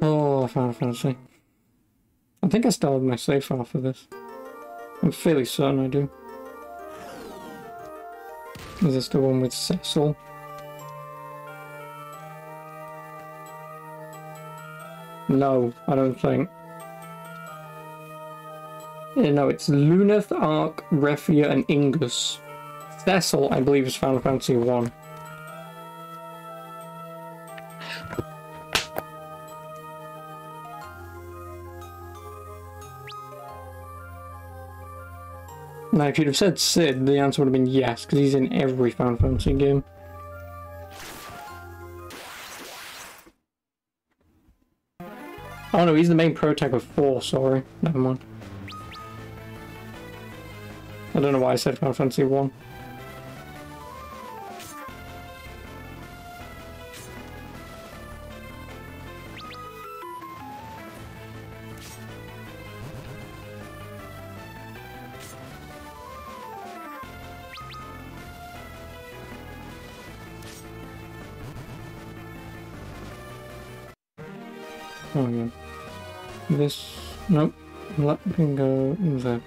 Oh, Final Fantasy. I think I still have my save file for this. I'm fairly certain I do. Is this the one with Cecil? No, I don't think. Yeah, no, it's Luneth, Ark, Refia, and Ingus. Cecil, I believe, is Final Fantasy 1. Now, if you'd have said Sid, the answer would have been yes, because he's in every Final Fantasy game. Oh no, he's the main protagonist of 4, sorry. Never mind. I don't know why I said Final Fantasy 1. Oh yeah. This... nope. Let me go in there.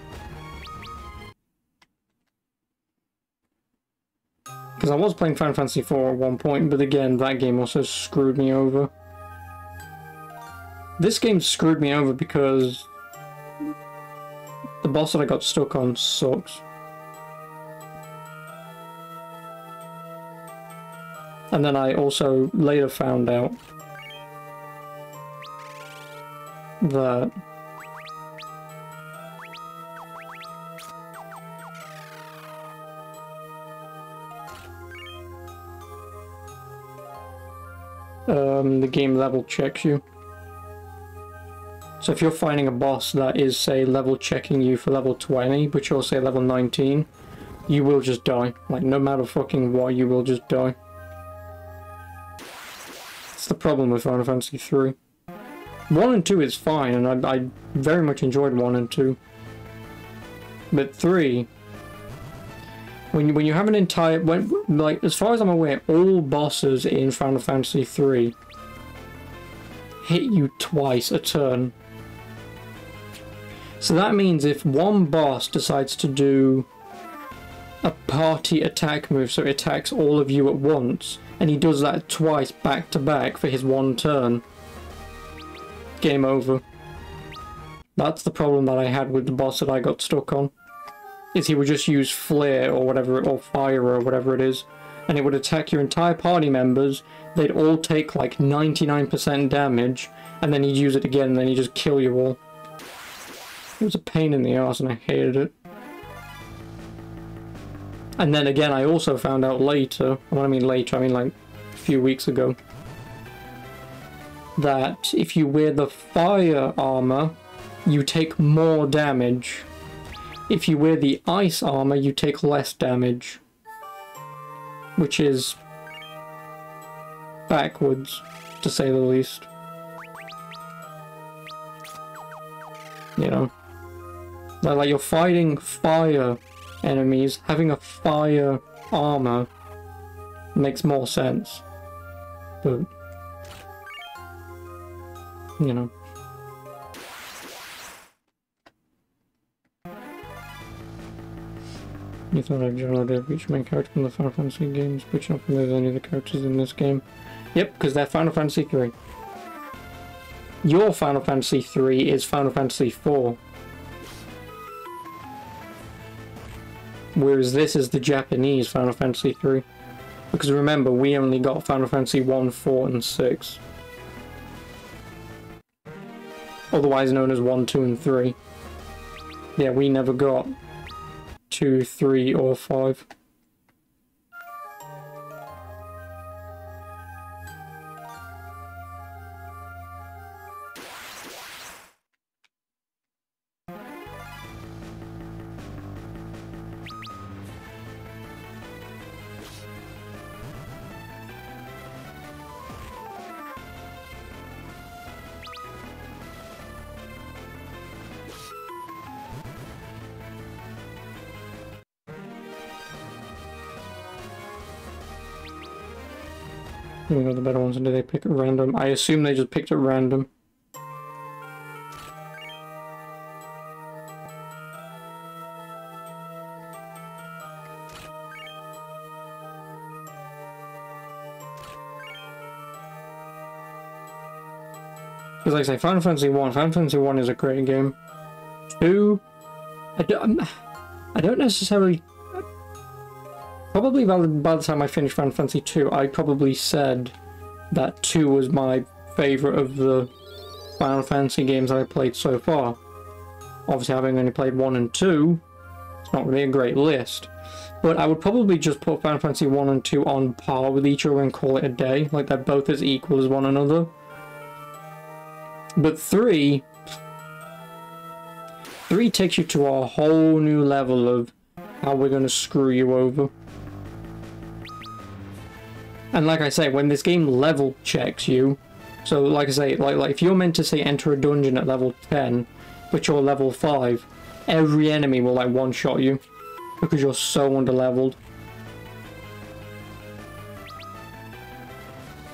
Because I was playing Final Fantasy 4 at one point, but again, that game also screwed me over. This game screwed me over because the boss that I got stuck on sucks. And then I also later found out that the game level checks you. So if you're fighting a boss that is, say, level checking you for level 20, but you're, say, level 19, you will just die. Like, no matter fucking what, you will just die. It's the problem with Final Fantasy 3. 1 and 2 is fine, and I very much enjoyed 1 and 2. But 3... When you have an entire... like, as far as I'm aware, all bosses in Final Fantasy 3 hit you twice a turn. So that means if one boss decides to do a party attack move, so it attacks all of you at once, and he does that twice back to back for his one turn, game over. That's the problem that I had with the boss that I got stuck on. Is he would just use flare or whatever, or fire or whatever it is, and it would attack your entire party members. They'd all take like 99% damage, and then he'd use it again, and then he'd just kill you all. It was a pain in the ass, and I hated it. And then again, I also found out later, when I mean later, I mean like a few weeks ago, that if you wear the fire armor, you take more damage. If you wear the ice armor, you take less damage. Which is backwards, to say the least. You know? Like you're fighting fire enemies, having a fire armor makes more sense. But, you know. You thought I'd downloaded each main character from the Final Fantasy games, but you're not familiar with any of the characters in this game. Yep, because they're Final Fantasy 3. Your Final Fantasy 3 is Final Fantasy 4. Whereas this is the Japanese Final Fantasy 3. Because remember, we only got Final Fantasy 1, 4, and 6. Otherwise known as 1, 2, and 3. Yeah, we never got 2, 3, or 5. You know the better ones, and do they pick at random? I assume they just picked at random. Because like I say, Final Fantasy 1, Final Fantasy 1 is a great game. 2, I don't necessarily... Probably by the time I finished Final Fantasy 2, I probably said that 2 was my favourite of the Final Fantasy games I played so far. Obviously, having only played 1 and 2, it's not really a great list. But I would probably just put Final Fantasy 1 and 2 on par with each other and call it a day. Like, they're both as equal as one another. But 3 takes you to a whole new level of how we're going to screw you over. And like I say, when this game level checks you, so like I say, like if you're meant to say enter a dungeon at level 10, but you're level 5, every enemy will like one-shot you, because you're so under-leveled.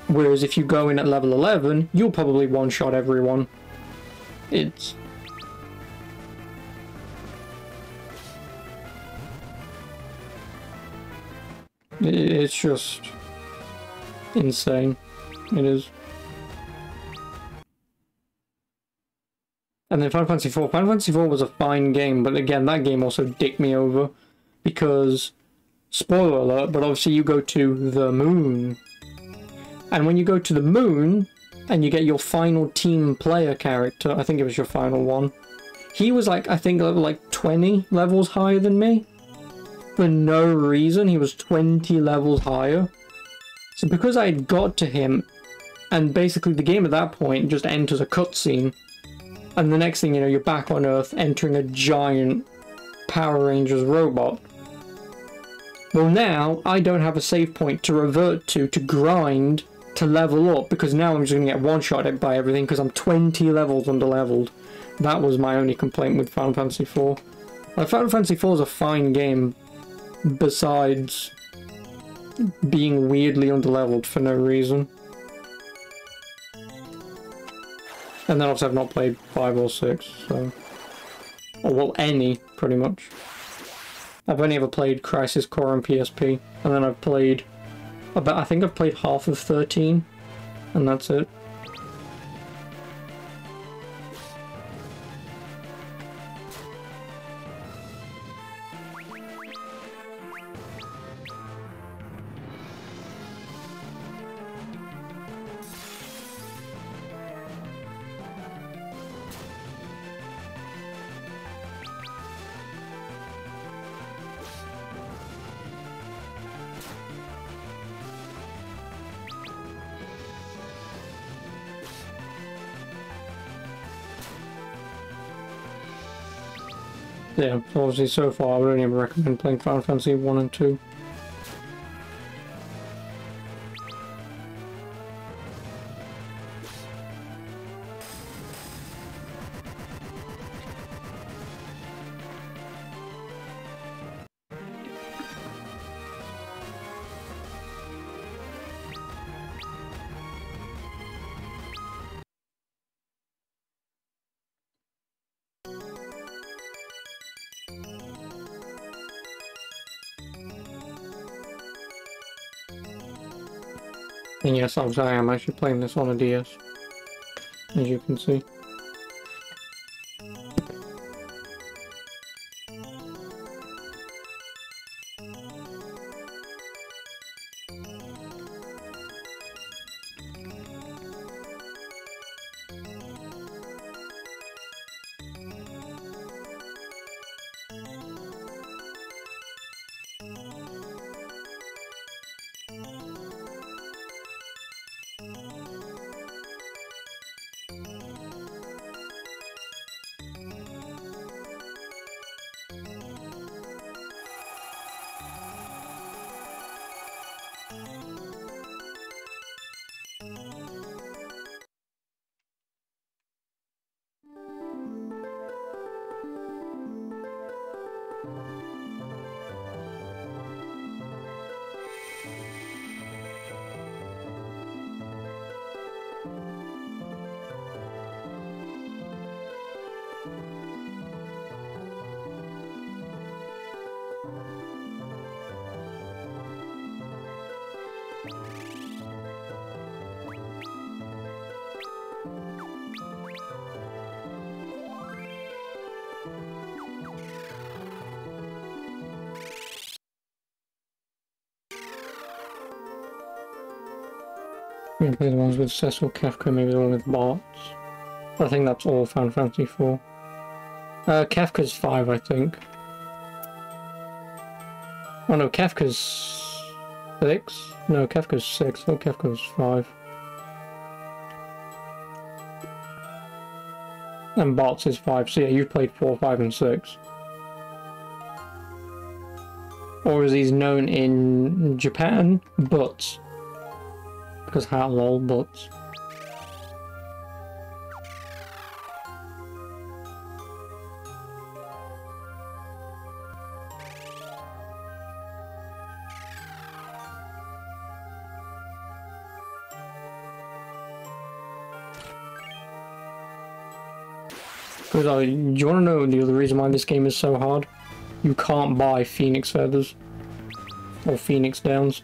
Whereas if you go in at level 11, you'll probably one-shot everyone. It's just insane. It is. And then Final Fantasy IV. Final Fantasy IV was a fine game, but again, that game also dicked me over. Because, spoiler alert, but obviously you go to the moon. And when you go to the moon, and you get your final team player character, I think it was your final one, he was like, I think like 20 levels higher than me. For no reason, he was 20 levels higher. So because I had got to him, and basically the game at that point just enters a cutscene, and the next thing you know, you're back on Earth entering a giant Power Rangers robot. Well now, I don't have a save point to revert to grind, to level up, because now I'm just going to get one-shotted by everything because I'm 20 levels under-leveled. That was my only complaint with Final Fantasy IV. Like, Final Fantasy IV is a fine game, besides being weirdly underleveled for no reason. And then also I've not played 5 or 6, so... Or well, any, pretty much. I've only ever played Crisis Core on PSP, and then I've played... I think I've played half of 13, and that's it. Yeah, obviously so far I would only ever recommend playing Final Fantasy 1 and 2. And yes, obviously I am actually playing this on a DS, as you can see. We can play the ones with Cecil, Kefka, maybe the one with Bartz. I think that's all Final Fantasy 4. Kefka's 5, I think. Oh no, Kefka's 6? No, Kefka's 6. Oh, Kefka's 5. And Bartz is 5, so yeah, you've played 4, 5, and 6. Or as he's known in Japan, Butts. Because how lol, Butts. Because do you want to know the other reason why this game is so hard? You can't buy Phoenix Feathers. Or Phoenix Downs.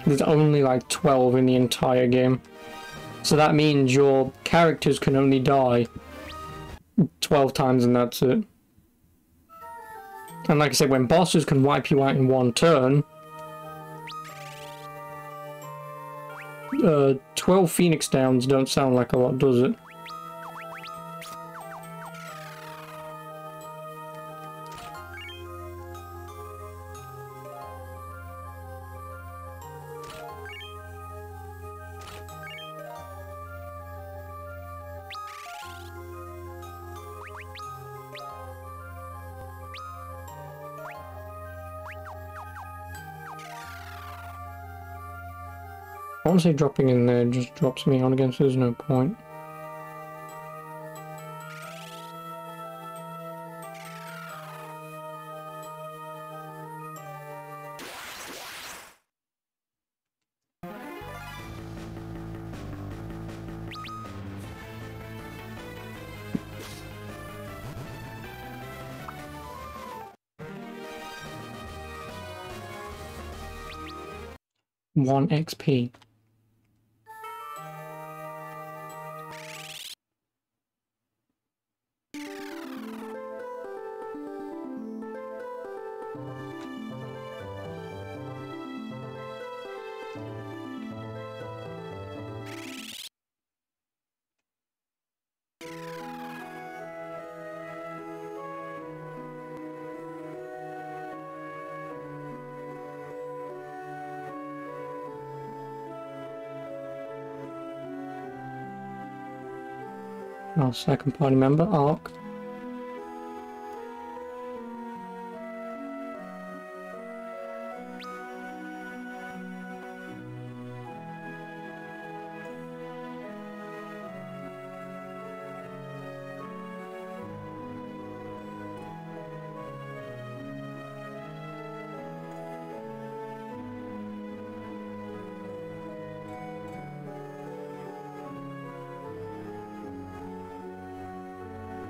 There's only like 12 in the entire game. So that means your characters can only die 12 times and that's it. And like I said, when bosses can wipe you out in one turn, 12 Phoenix Downs don't sound like a lot, does it? Honestly, dropping in there just drops me on again, so there's no point. One XP. Our second party member, Ark.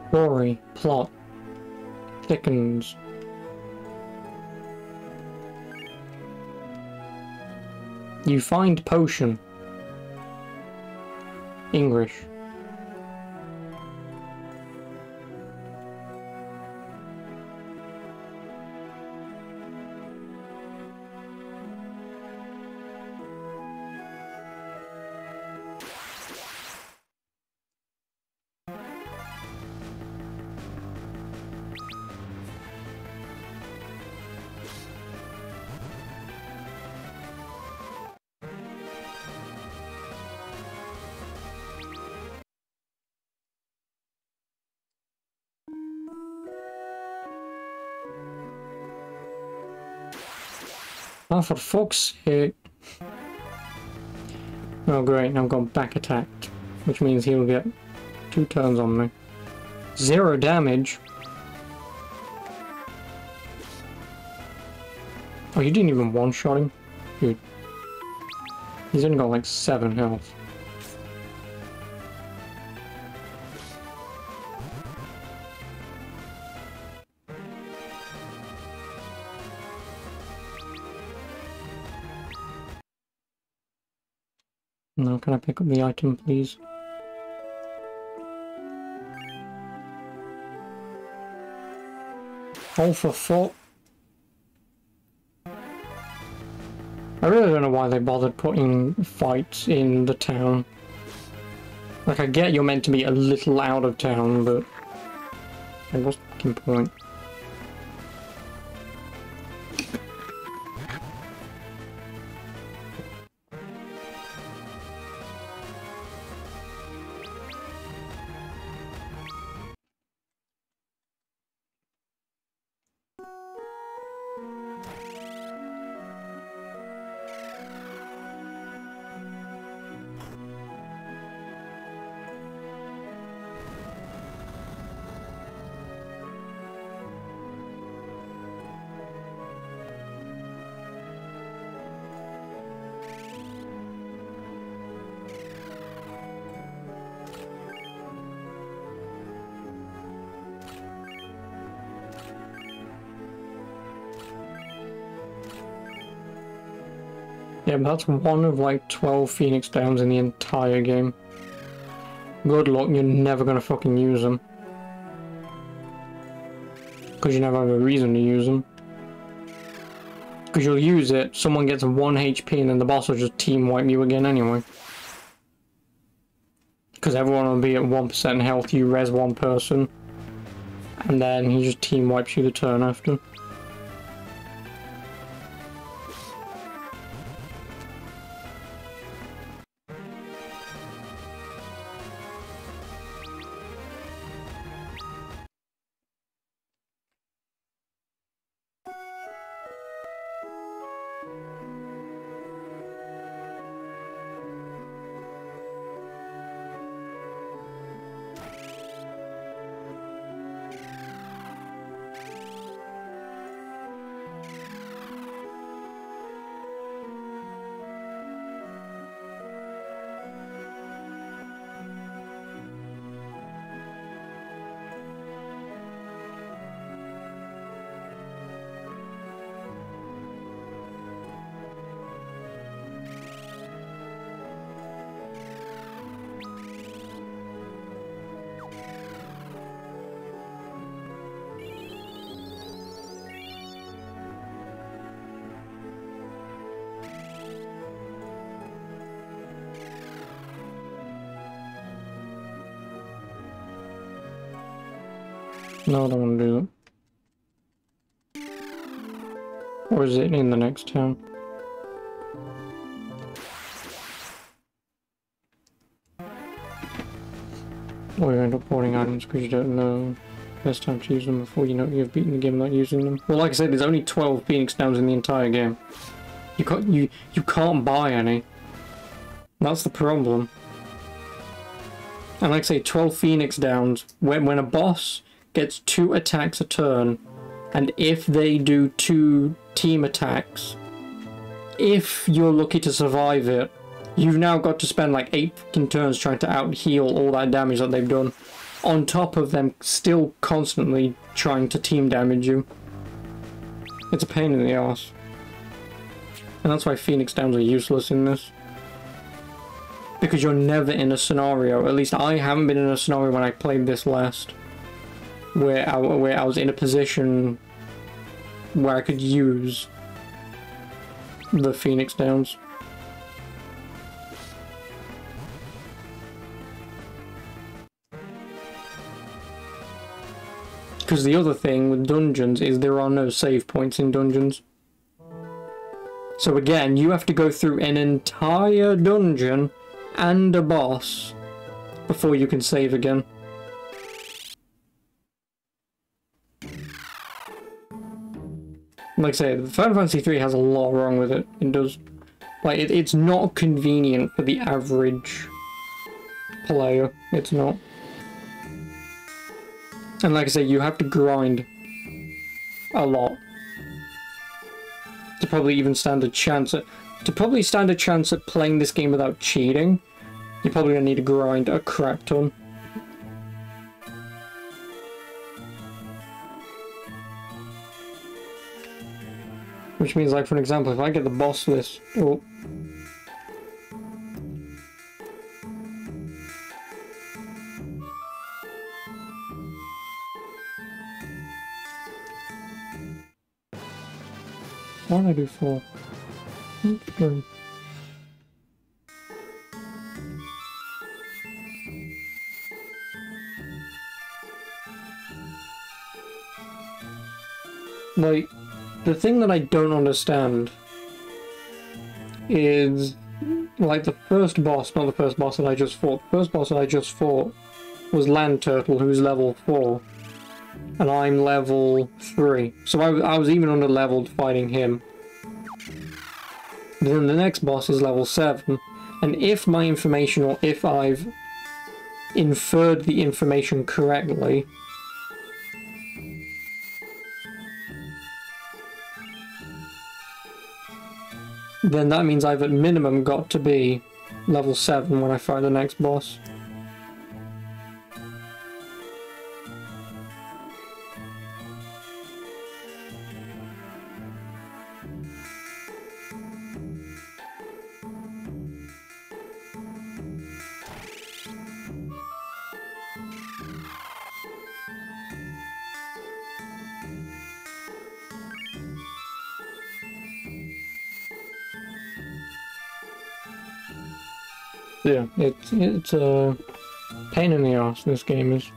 Story, plot, chickens. You find potion. English. Oh, for fuck's sake. Oh great, now I've got back attacked, which means he'll get 2 turns on me. 0 damage. Oh, you didn't even one-shot him? Dude. He's only got like 7 health. Now, can I pick up the item, please? Oh, for fuck. I really don't know why they bothered putting fights in the town. Like, I get you're meant to be a little out of town, but... like, what's the fucking point? Yeah, but that's one of like 12 Phoenix Downs in the entire game. Good luck, you're never gonna fucking use them. Because you never have a reason to use them. Because you'll use it, someone gets 1 HP and then the boss will just team wipe you again anyway. Because everyone will be at 1% health, you res one person. And then he just team wipes you the turn after. No, I don't want to do that. Or is it in the next town? Or you end up hoarding items because you don't know best time to use them before you know you've beaten the game without using them. Well, like I said, there's only 12 Phoenix Downs in the entire game. You can't buy any. That's the problem. And like I say, 12 Phoenix Downs, when a boss gets 2 attacks a turn, and if they do 2 team attacks, if you're lucky to survive it, you've now got to spend like 8 fucking turns trying to out-heal all that damage that they've done, on top of them still constantly trying to team damage you. It's a pain in the ass. And that's why Phoenix Downs are useless in this. Because you're never in a scenario, at least I haven't been in a scenario when I played this last, where I was in a position where I could use the Phoenix Downs. Because the other thing with dungeons is there are no save points in dungeons. So again, you have to go through an entire dungeon and a boss before you can save again. Like I say, Final Fantasy 3 has a lot wrong with it. It does. Like, it's not convenient for the average player. It's not. And like I say, you have to grind a lot to probably even stand a chance at... To probably stand a chance at playing this game without cheating, you're probably going to need to grind a crap ton. Which means, like, for an example, if I get the boss list... Oh. What did I do for? Good. Like, the thing that I don't understand is, like, the first boss, not the first boss that I just fought, the first boss that I just fought was Land Turtle, who's level 4, and I'm level 3, so I was even under-leveled fighting him. But then the next boss is level 7, and if my information, or if I've inferred the information correctly, then that means I've at minimum got to be level 7 when I fight the next boss. Yeah, it's a pain in the ass, this game is.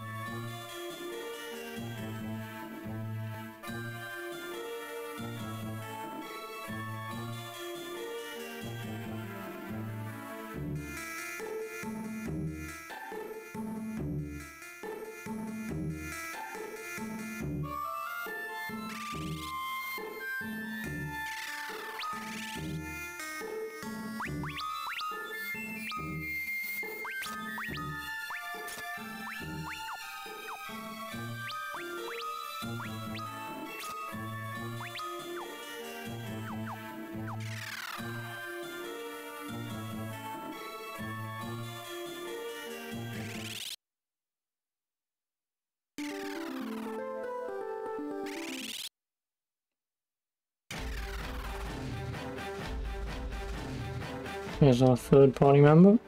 Here's our third party member.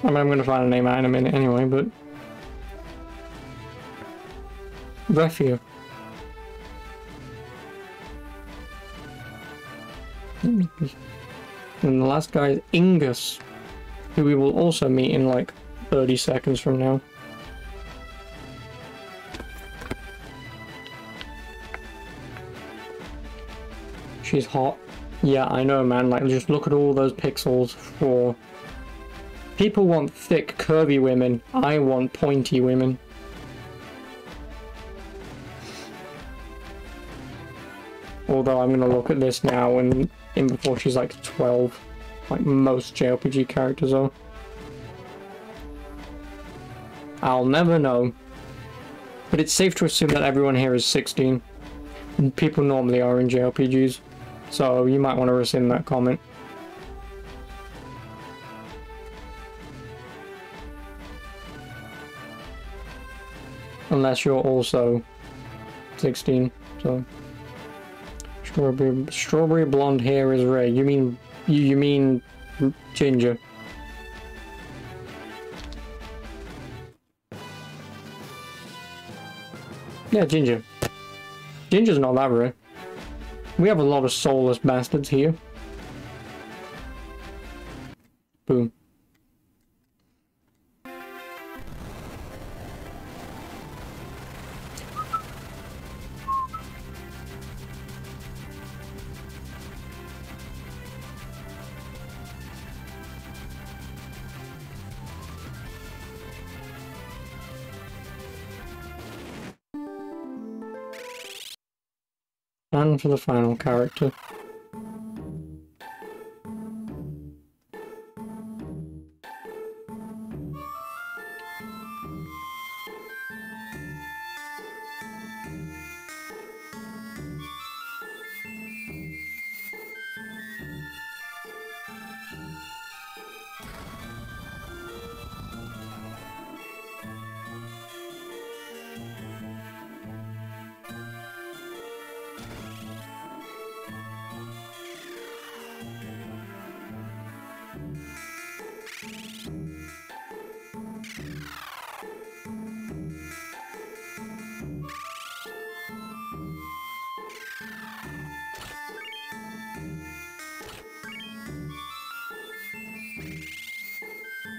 I mean, I'm going to find a name out in a minute anyway, but... Refugee. And the last guy is Ingus, who we will also meet in like 30 seconds from now. She's hot. Yeah, I know, man. Like, just look at all those pixels for... People want thick, curvy women. I want pointy women. Although I'm gonna look at this now and in before she's like 12. Like most JRPG characters are. I'll never know. But it's safe to assume that everyone here is 16. And people normally are in JRPGs. So you might want to rescind that comment. Unless you're also 16, so... Strawberry blonde hair is rare. You mean... You mean... ginger. Yeah, ginger. Ginger's not that rare. We have a lot of soulless bastards here. Boom. And for the final character.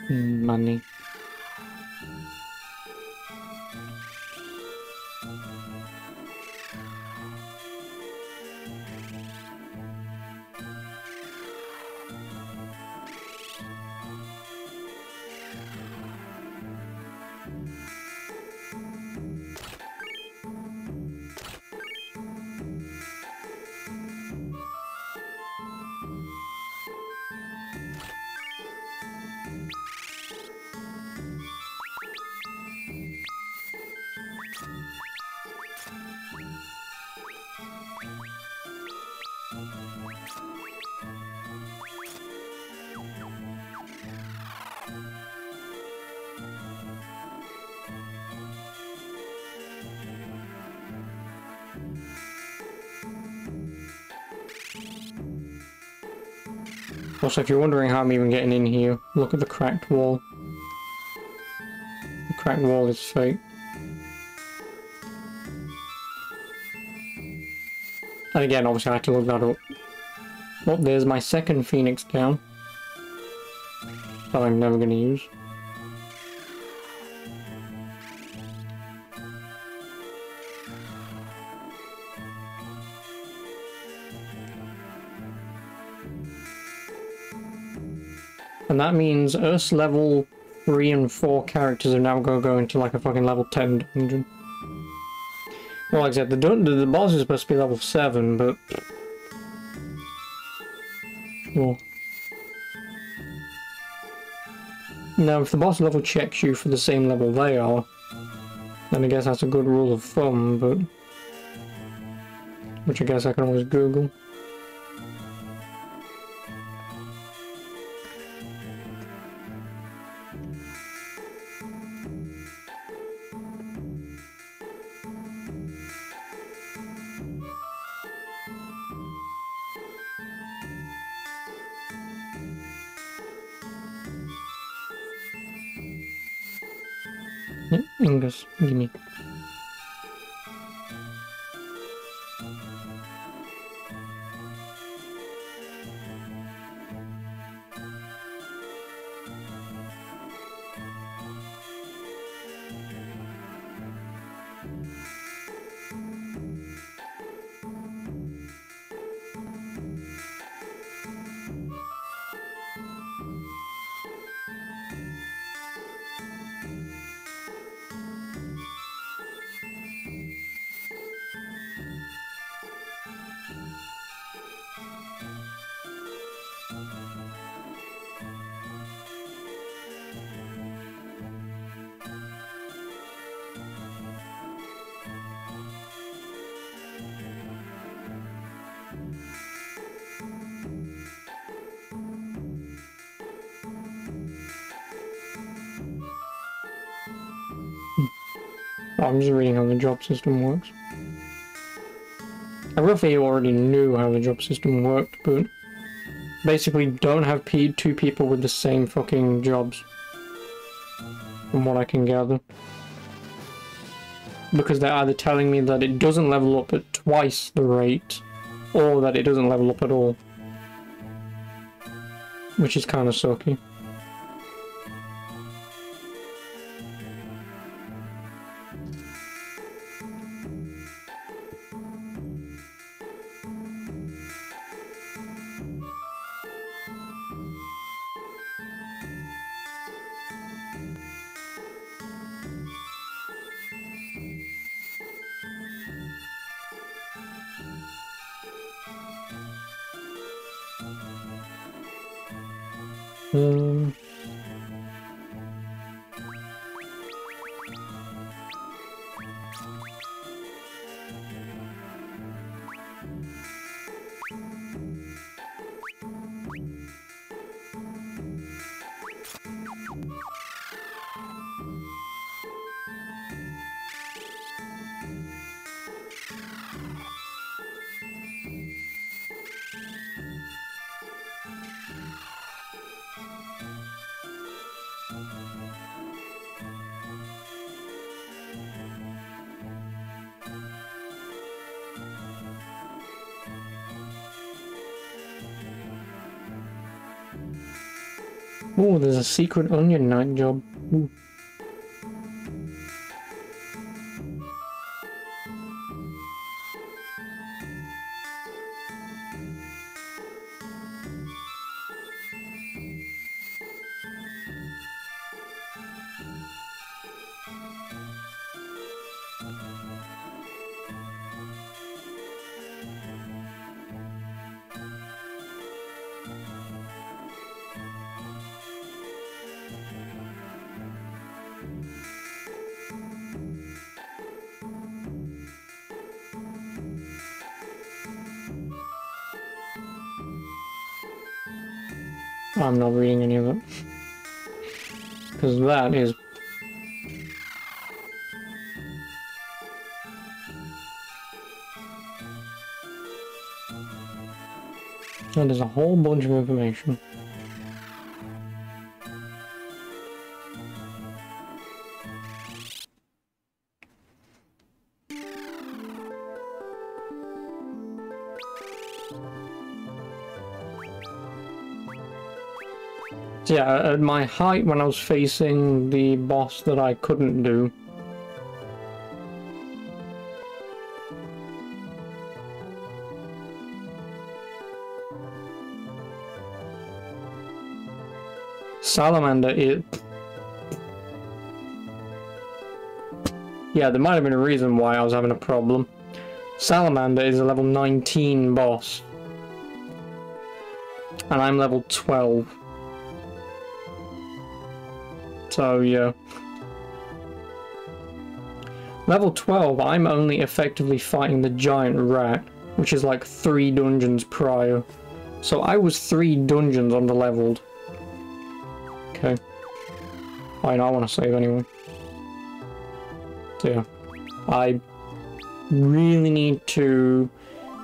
Money. Also, if you're wondering how I'm even getting in here, look at the cracked wall. The cracked wall is fake. And again, obviously I had to look that up. Oh, there's my second Phoenix down. That I'm never going to use. And that means us level 3 and 4 characters are now going to go into like a fucking level 10 dungeon. Well, like I said, the boss is supposed to be level 7, but... Well... Now, if the boss level checks you for the same level they are, then I guess that's a good rule of thumb, but... Which I guess I can always Google. Yeah, Ingus, gimme. I'm just reading how the job system works. I roughly already knew how the job system worked, but basically don't have two people with the same fucking jobs, from what I can gather. Because they're either telling me that it doesn't level up at twice the rate, or that it doesn't level up at all. Which is kind of sucky. Um... Oh, there's a secret onion night job. Ooh. I'm not reading any of it. Because that is... And there's a whole bunch of information. So yeah, at my height when I was facing the boss that I couldn't do, Salamander is... Yeah, there might have been a reason why I was having a problem. Salamander is a level 19 boss. And I'm level 12. So, yeah. Level 12, I'm only effectively fighting the giant rat, which is like 3 dungeons prior. So I was 3 dungeons under-leveled. Okay. Fine, I want to save anyway. So yeah. I really need to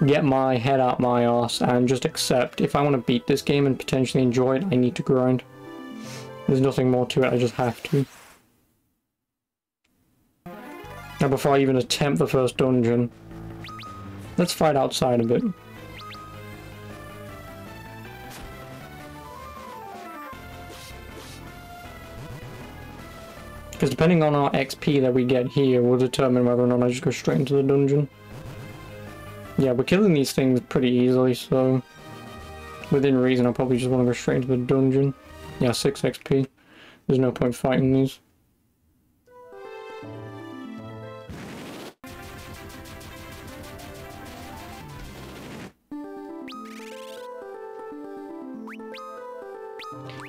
get my head out my arse and just accept if I want to beat this game and potentially enjoy it, I need to grind. There's nothing more to it, I just have to. Now before I even attempt the first dungeon, let's fight outside a bit. Because depending on our XP that we get here will determine whether or not I just go straight into the dungeon. Yeah, we're killing these things pretty easily, so within reason I probably just want to go straight into the dungeon. Yeah, 6 XP. There's no point fighting these.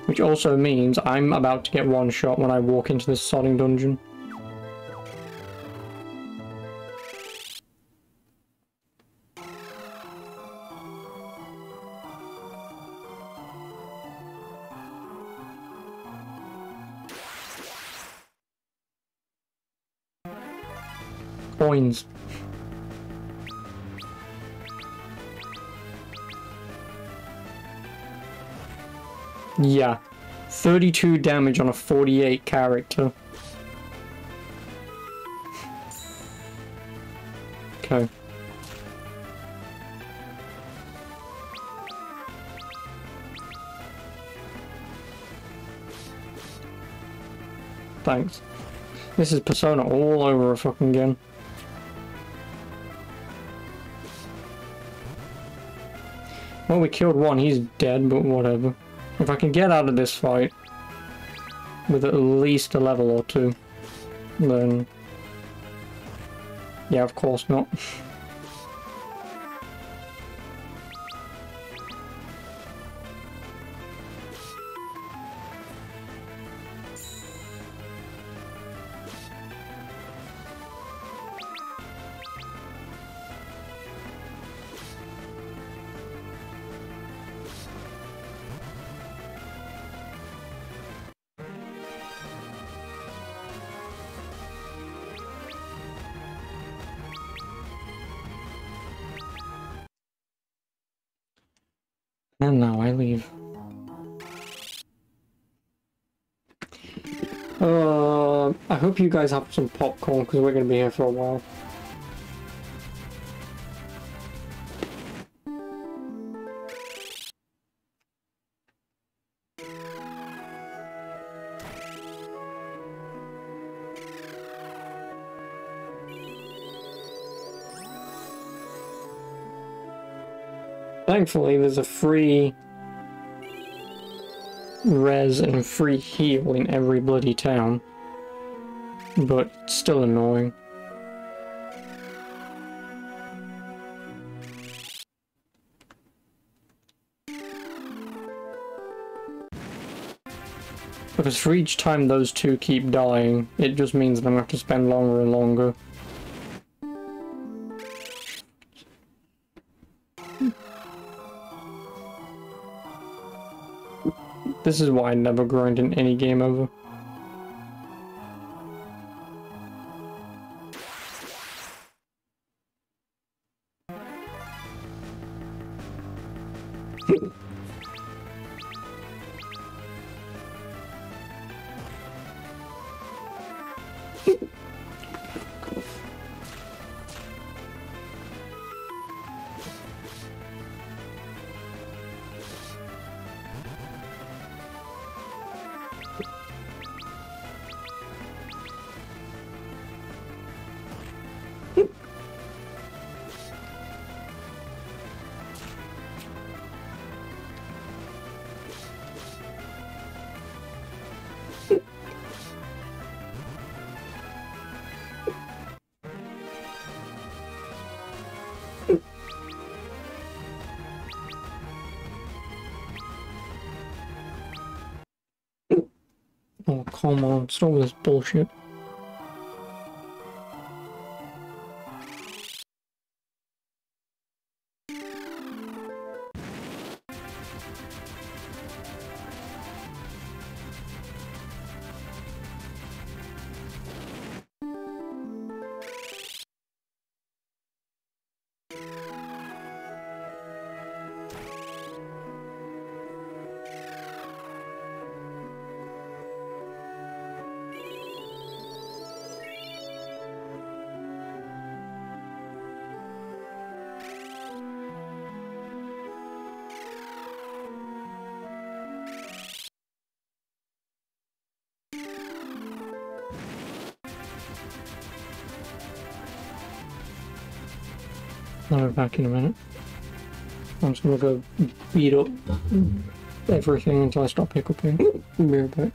Which also means I'm about to get one shot when I walk into this sodding dungeon. Coins. Yeah. 32 damage on a 48 character. Okay. Thanks. This is Persona all over a fucking again. Well, we killed one, he's dead, but whatever. If I can get out of this fight with at least a level or 2, then... Yeah, of course not. And now I leave. I hope you guys have some popcorn because we're going to be here for a while. Thankfully, there's a free res and free heal in every bloody town. But it's still annoying. Because for each time those two keep dying, it just means that I'm going to have to spend longer and longer. This is why I never grind in any game ever. Oh, come on, stop with this bullshit. I'll be back in a minute. I'm just gonna go beat up everything until I stop hiccuping. Be right back.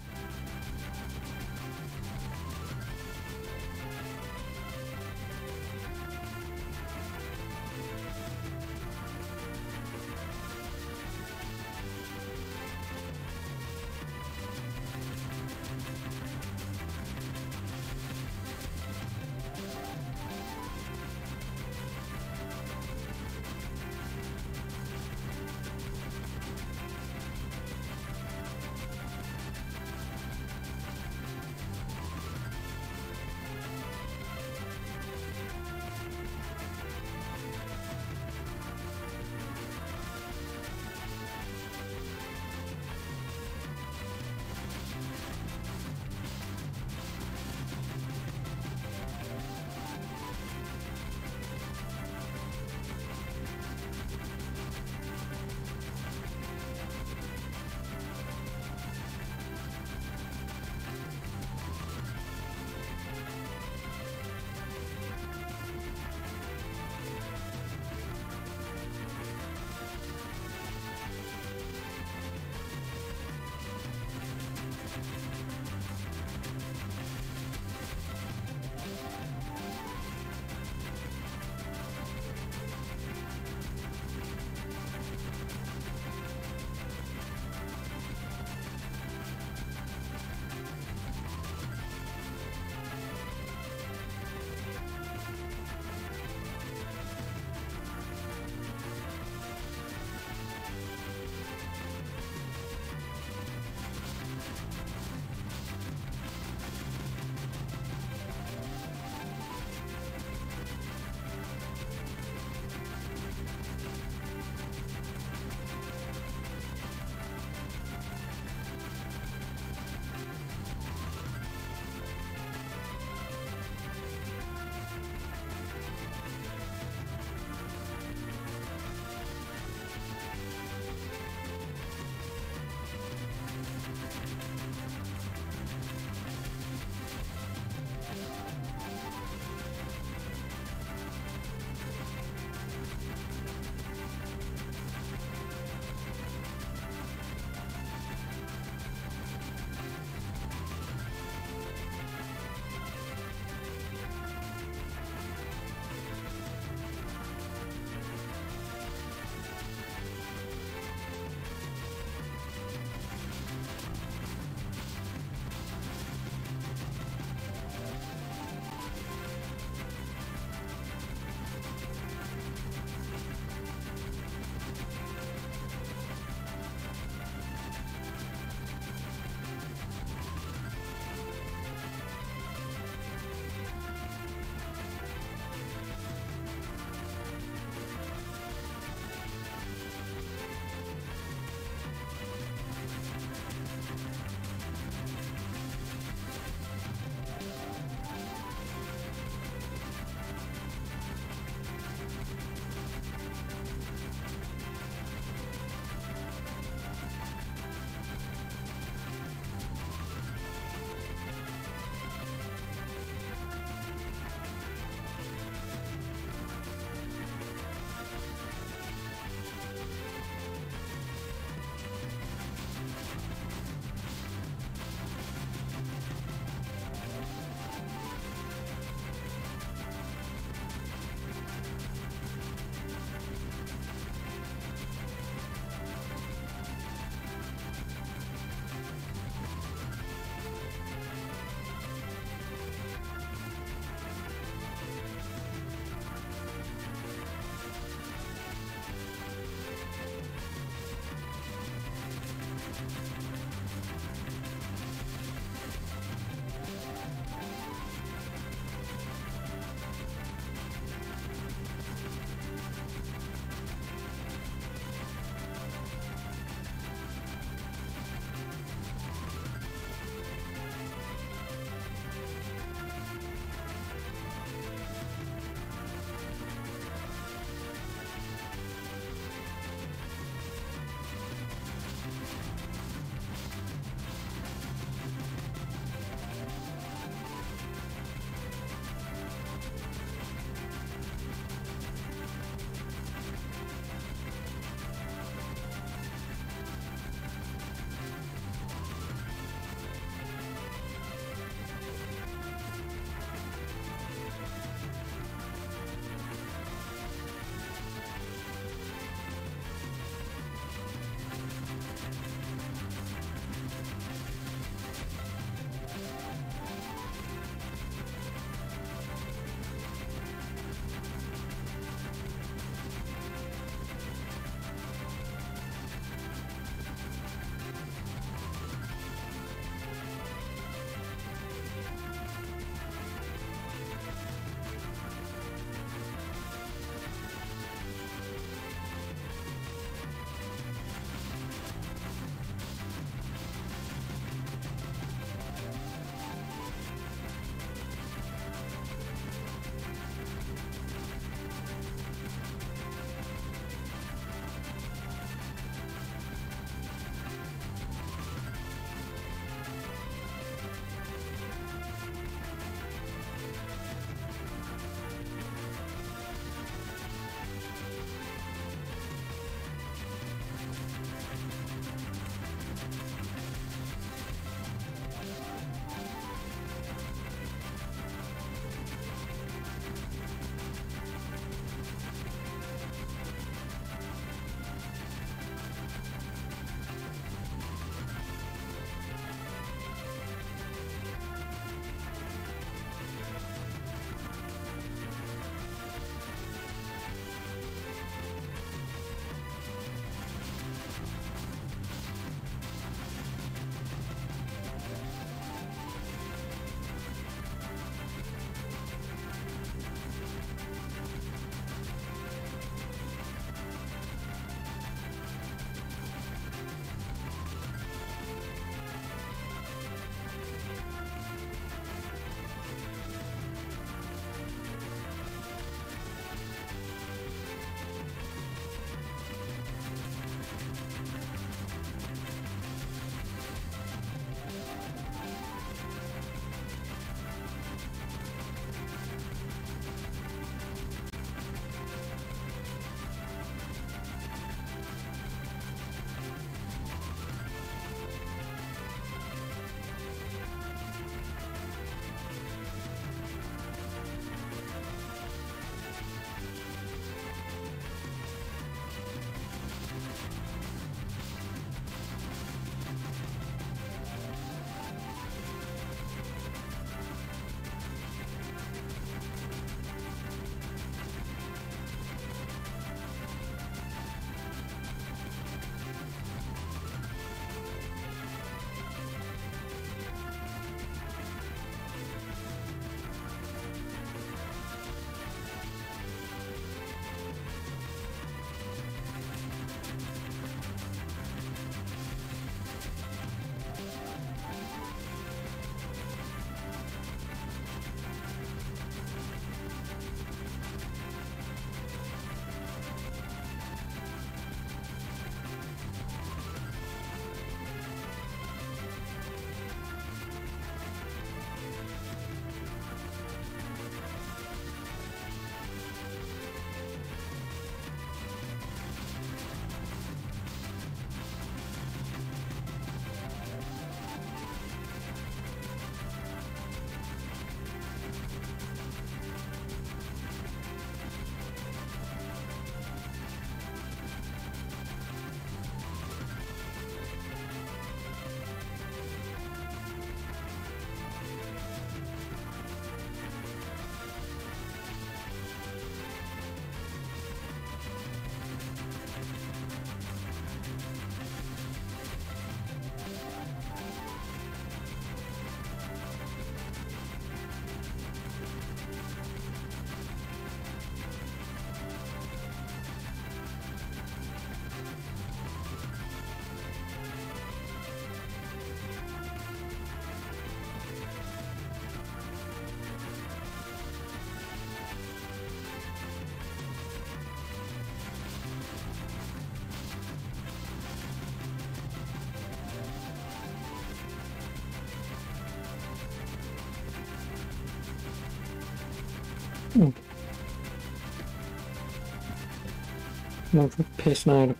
One for pissing out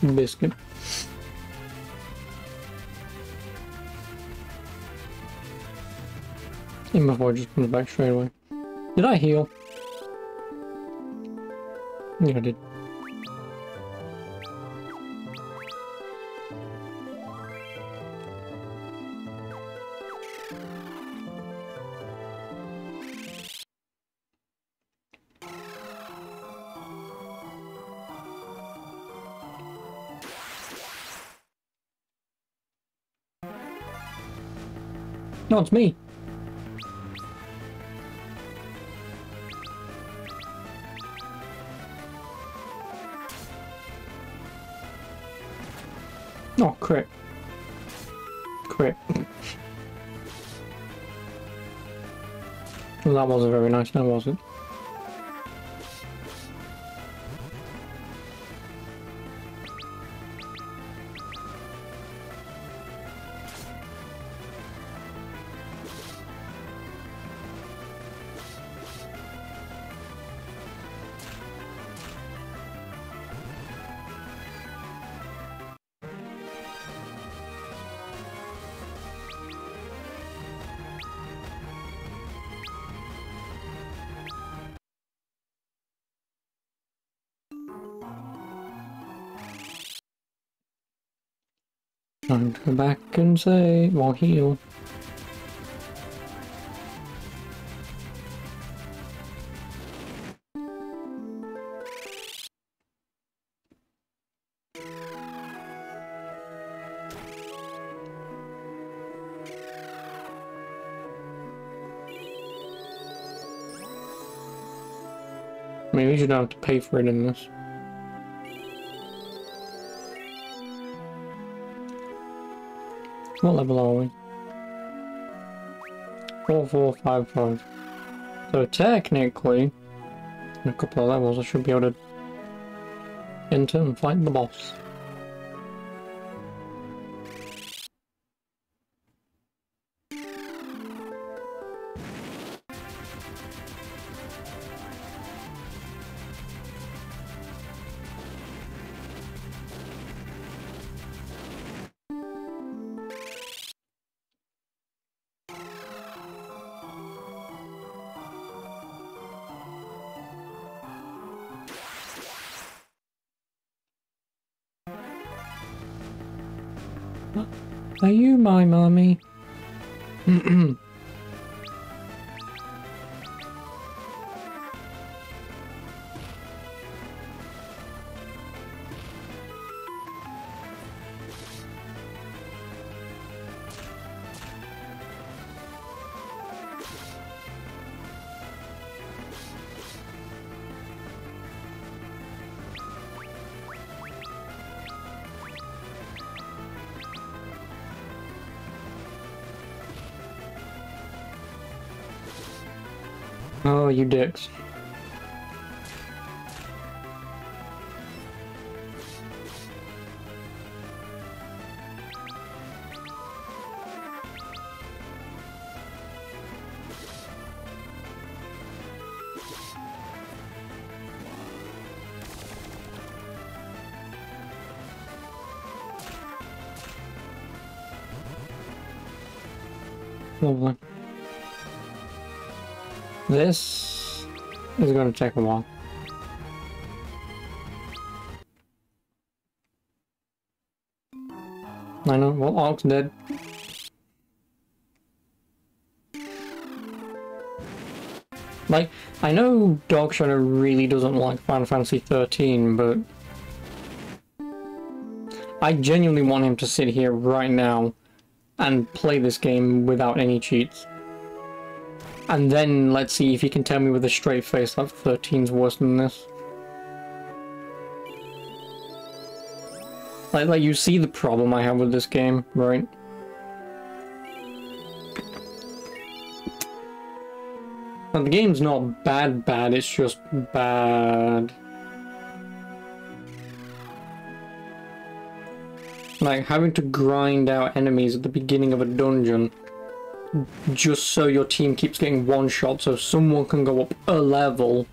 a biscuit. Even before it just comes back straight away. Did I heal? Yeah, I did. No, it's me. Oh, crit. Crit. Well, that wasn't very nice now, was it? Time to go back and say, well, heal. Maybe you don't have to pay for it in this. What level are we? 4455. So technically, in a couple of levels I should be able to enter and fight the boss. Are you my mommy? Oh, you dicks. Lovely. This is going to take a while. I know, well, Ark's dead. Like, I know Dog Shadow really doesn't like Final Fantasy 13, but I genuinely want him to sit here right now and play this game without any cheats. And then let's see if he can tell me with a straight face that 13's worse than this. Like you see the problem I have with this game, right? Now, the game's not bad, it's just bad. Like, having to grind out enemies at the beginning of a dungeon just so your team keeps getting one shot so someone can go up a level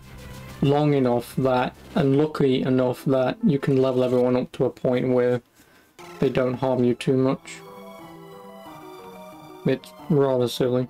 long enough that, and lucky enough that you can level everyone up to a point where they don't harm you too much. It's rather silly.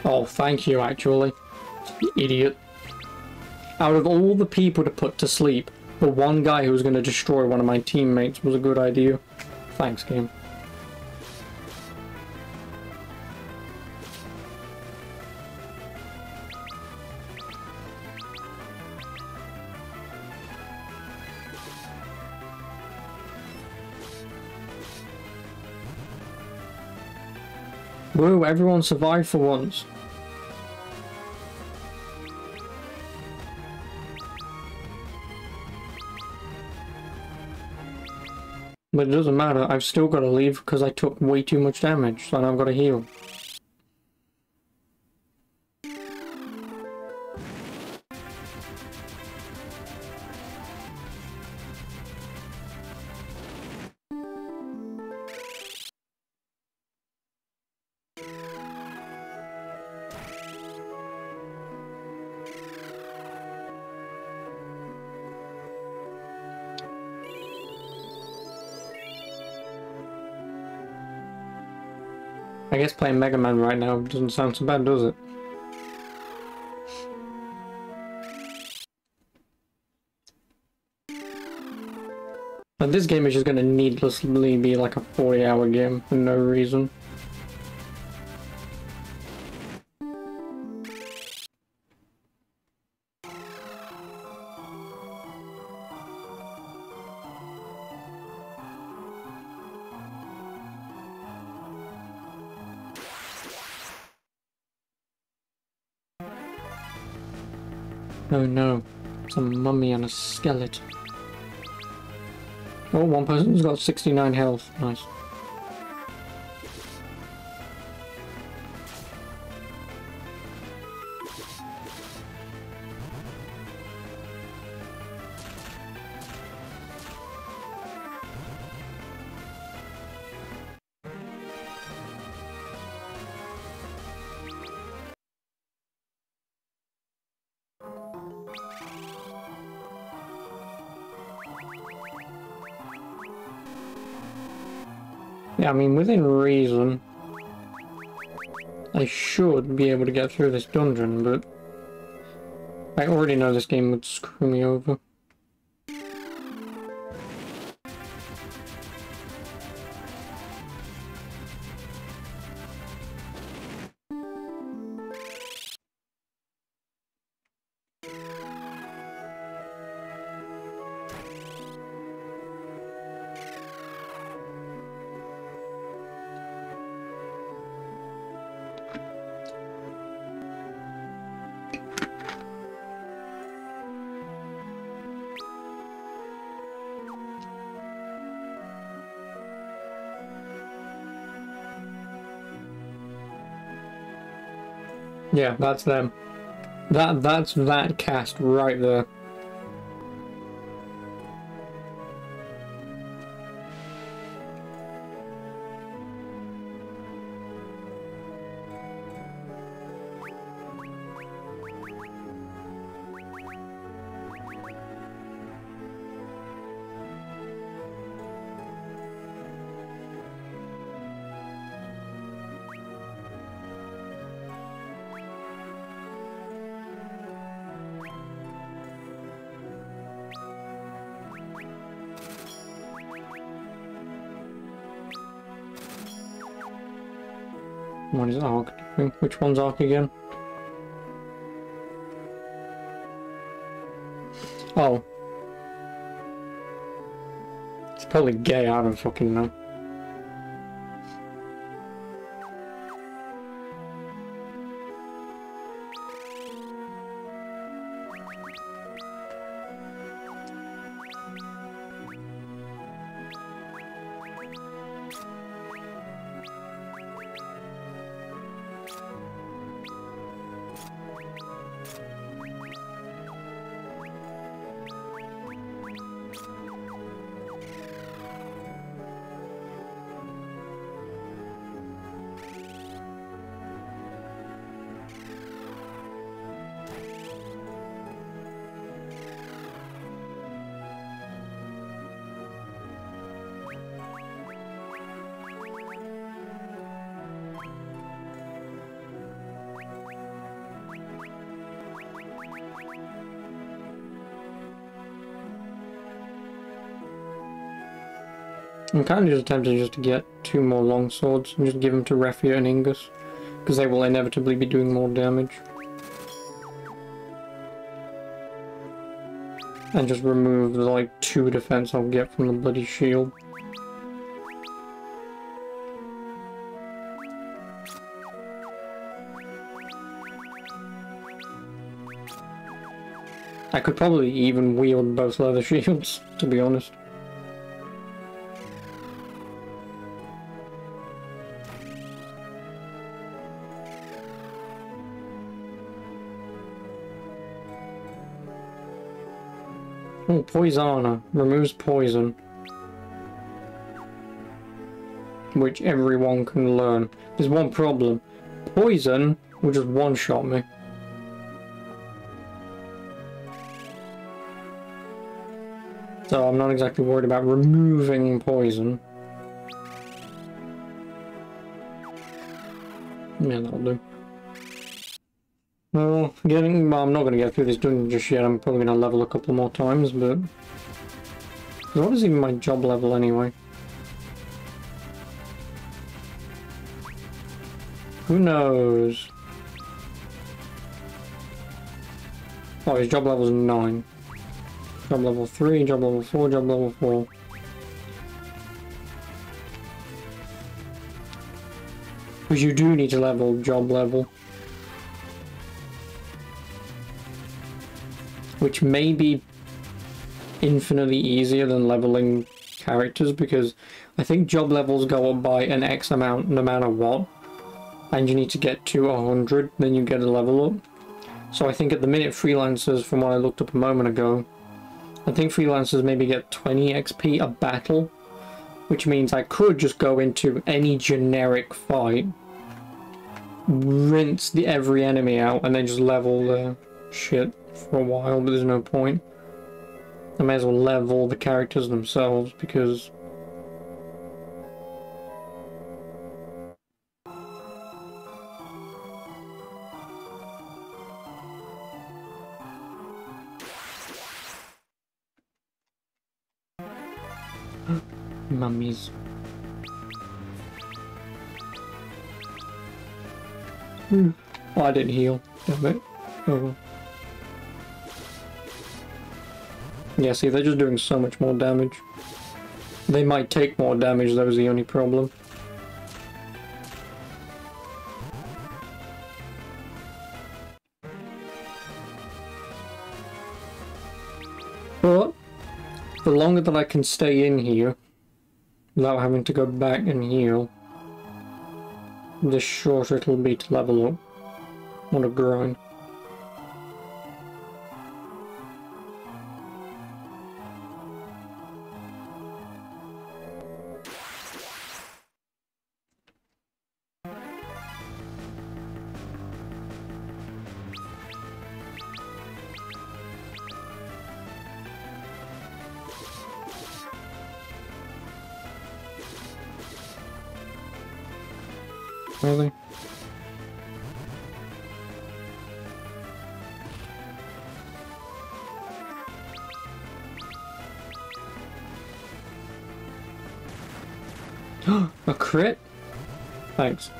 Oh, thank you, actually. You idiot. Out of all the people to put to sleep, the one guy who was going to destroy one of my teammates was a good idea. Thanks, game. Woo, everyone survived for once. But it doesn't matter, I've still got to leave because I took way too much damage, so I've got to heal. I guess playing Mega Man right now doesn't sound so bad, does it? But this game is just going to needlessly be like a 40-hour game for no reason. Oh no, it's a mummy and a skeleton. Oh, one person's got 69 health. Nice. Yeah, I mean, within reason, I should be able to get through this dungeon, but I already know this game would screw me over. Yeah, that's them. That's that cast right there. What is Ark doing? Which one's Ark again? Oh. It's probably gay, I don't fucking know. I'm kind of just tempted just to get 2 more longswords and just give them to Refia and Ingus, because they will inevitably be doing more damage. And just remove the, like, 2 defense I'll get from the bloody shield. I could probably even wield both leather shields, to be honest. Oh, Poisana. Removes poison. Which everyone can learn. There's one problem. Poison will just one-shot me. So I'm not exactly worried about removing poison. Yeah, that'll do. Well, I'm not going to get through this dungeon just yet. I'm probably going to level a couple more times, but... what is even my job level anyway? Who knows? Oh, his job level's 9. Job level 3, job level 4, job level 4. Because you do need to level job level. Which may be infinitely easier than leveling characters, because I think job levels go up by an X amount no matter what. And you need to get to 100, then you get a level up. So I think at the minute freelancers, from what I looked up a moment ago, I think freelancers maybe get 20 XP a battle, which means I could just go into any generic fight, rinse every enemy out, and then just level the shit for a while, but there's no point. I may as well level the characters themselves, because... mummies. Oh, I didn't heal. Damn it. Oh well. Yeah, see, they're just doing so much more damage. They might take more damage, that was the only problem. But the longer that I can stay in here without having to go back and heal, the shorter it'll be to level up. What a grind. Really? A crit? Thanks.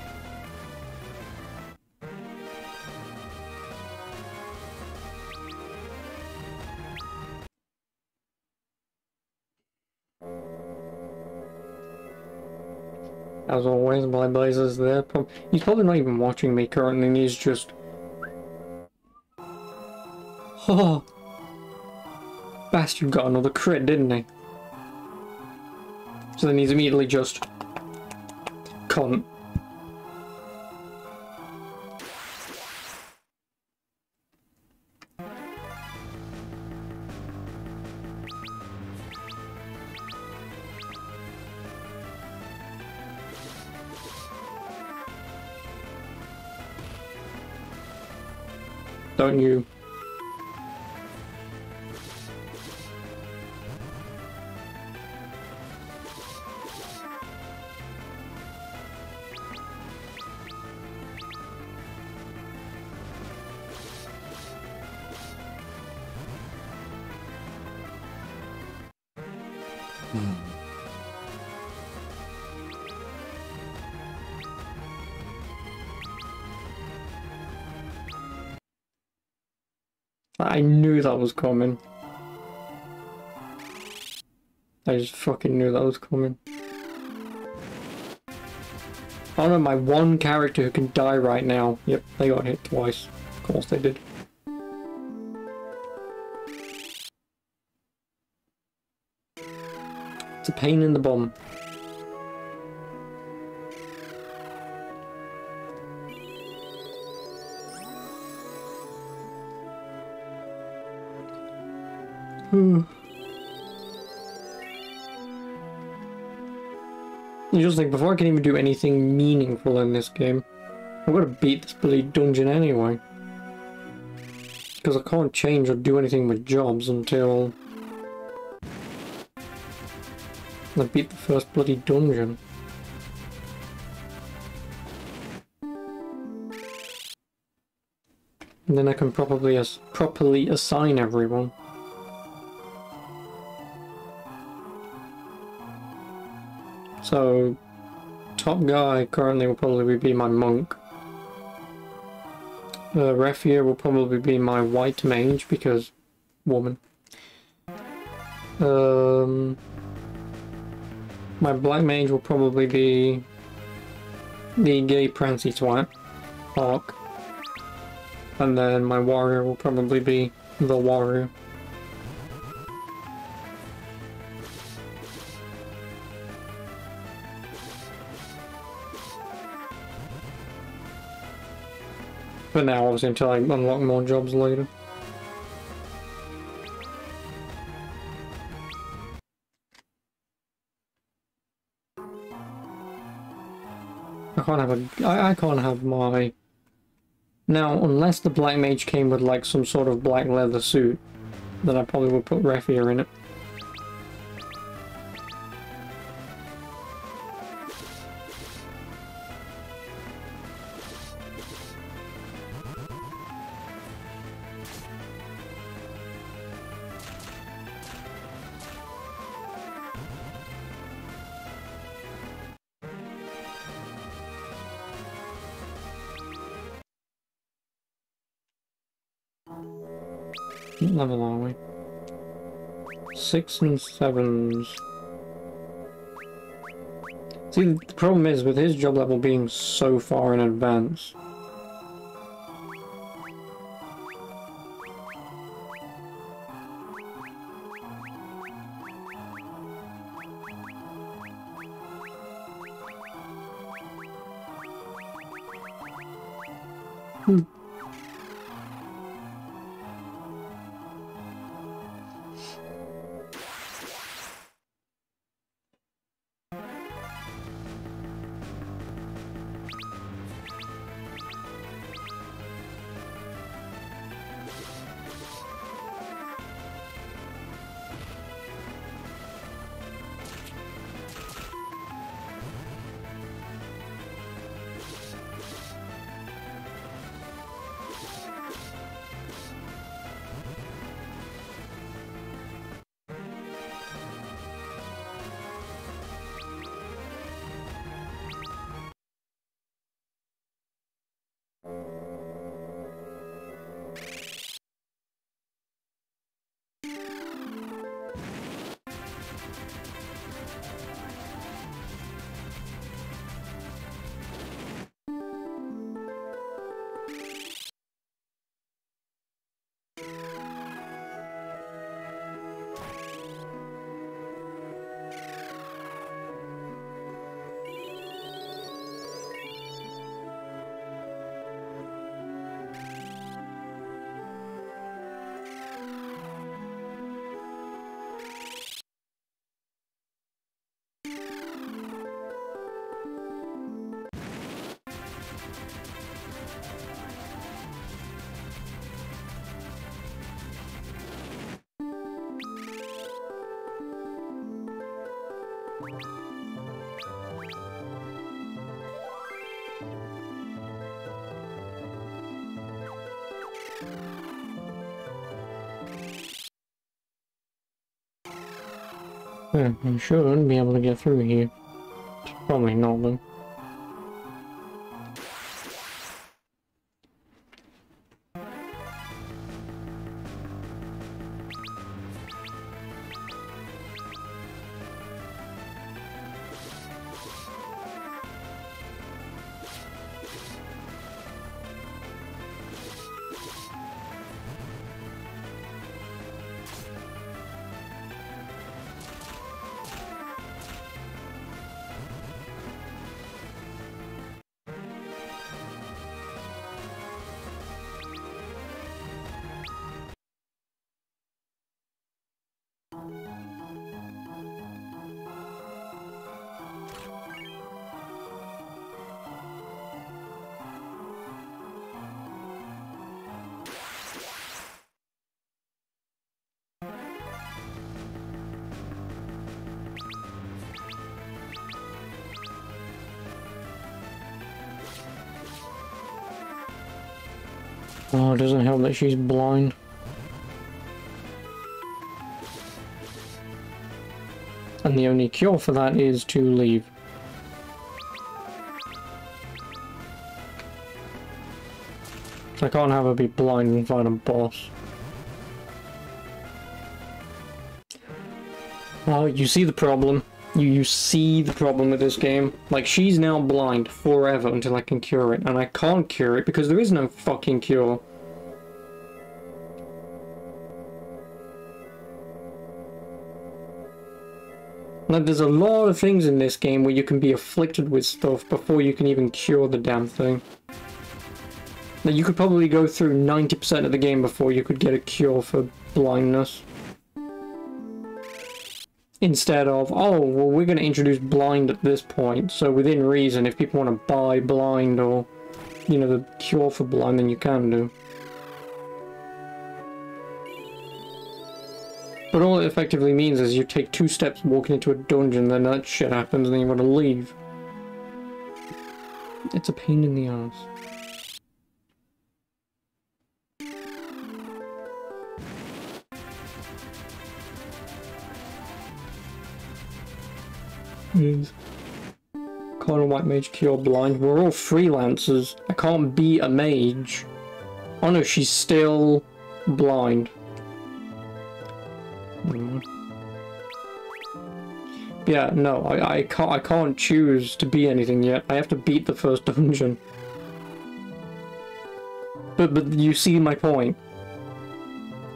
As always, my Blazer's there. He's probably not even watching me currently, and he's just... oh! Bastard got another crit, didn't he? So then he's immediately just... cunt. Don't you? I knew that was coming. I just fucking knew that was coming. Oh no, my one character who can die right now. Yep, they got hit twice. Of course they did. It's a pain in the bum. You just think, before I can even do anything meaningful in this game, I've got to beat this bloody dungeon anyway. Because I can't change or do anything with jobs until I beat the first bloody dungeon. And then I can properly assign everyone. So, top guy currently will probably be my monk. Refia will probably be my white mage because woman. My black mage will probably be the gay prancy twat, Ark. And then my warrior will probably be the warrior. For now, obviously, until I unlock more jobs later. I can't have my... Now, unless the black mage came with like some sort of black leather suit, then I probably would put Refia in it. What level are we? 6 and 7s. See, the problem is, with his job level being so far in advance, I should be able to get through here. Probably not, though. Oh, it doesn't help that she's blind. And the only cure for that is to leave. I can't have her be blind and find a boss. Oh, you see the problem. You see the problem with this game. Like, she's now blind forever until I can cure it. And I can't cure it because there is no fucking cure. Like, there's a lot of things in this game where you can be afflicted with stuff before you can even cure the damn thing. Now, you could probably go through 90% of the game before you could get a cure for blindness. Instead of, oh, well, we're going to introduce blind at this point, so within reason, if people want to buy blind or, you know, the cure for blind, then you can do. But all it effectively means is you take 2 steps walking into a dungeon, then that shit happens, and then you want to leave. It's a pain in the ass. Can't a white mage cure blind? We're all freelancers. I can't be a mage. Oh no, she's still blind. Yeah, no, I can't choose to be anything yet. I have to beat the first dungeon. But you see my point.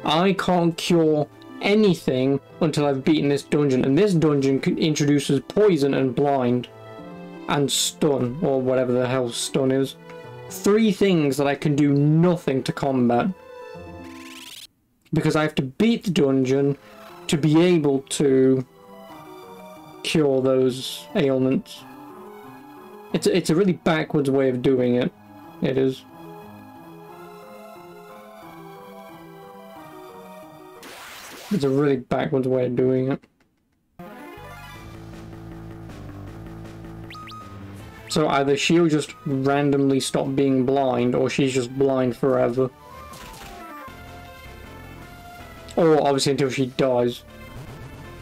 I can't cure anything until I've beaten this dungeon, and this dungeon introduces poison and blind and stun, or whatever the hell stun is. 3 things that I can do nothing to combat because I have to beat the dungeon to be able to cure those ailments. It's a really backwards way of doing it. It is. It's a really backwards way of doing it. So either she'll just randomly stop being blind, or she's just blind forever. Or obviously until she dies.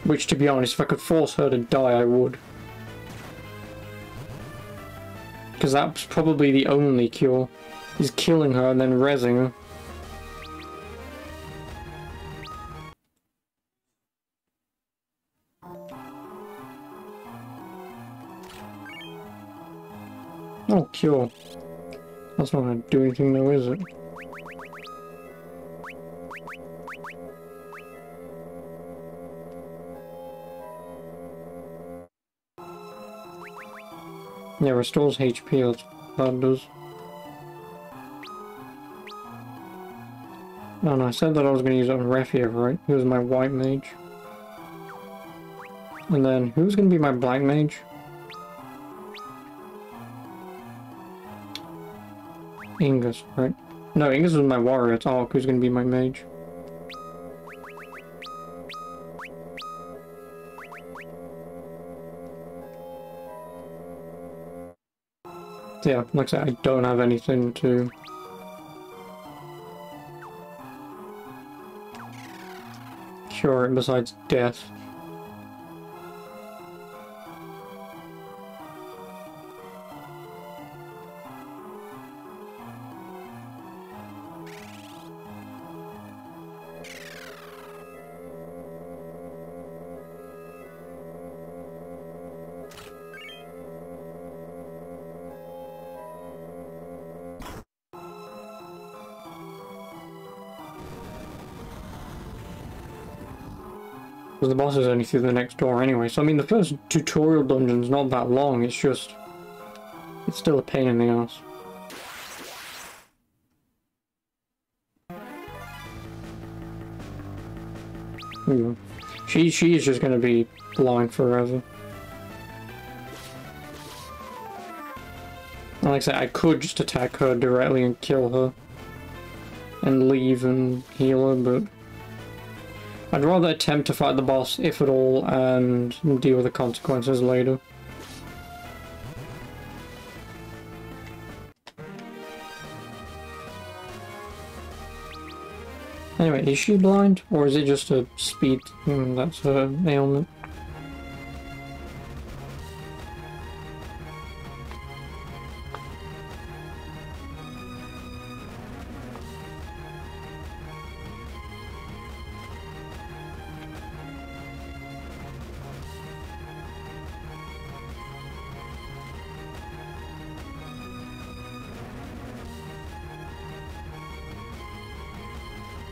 Which, to be honest, if I could force her to die, I would. Because that's probably the only cure. Is killing her and then rezzing her. Oh, cure. That's not going to do anything though, is it? Yeah, restores HP, that's what that does. Oh no, I said that I was going to use it on Refiev, right? He was my white mage. And then, who's going to be my black mage? Ingus, right? No, Ingus was my warrior. It's Ark who's going to be my mage. So yeah, like I said, I don't have anything to... cure it besides death. Because the boss is only through the next door anyway, so I mean the first tutorial dungeon's not that long, it's just... it's still a pain in the ass. She is just gonna be blind forever. And like I said, I could just attack her directly and kill her. And leave and heal her, but... I'd rather attempt to fight the boss, if at all, and deal with the consequences later. Anyway, is she blind? Or is it just a speed that's her ailment?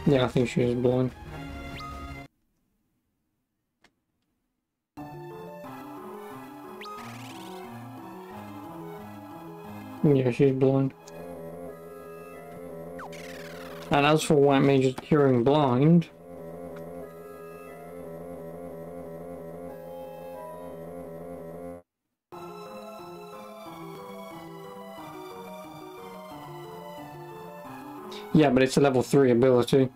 Yeah, I think she is blind. Yeah, she's blind. And as for White Mage's Curing Blind... Yeah, but it's a level 3 ability.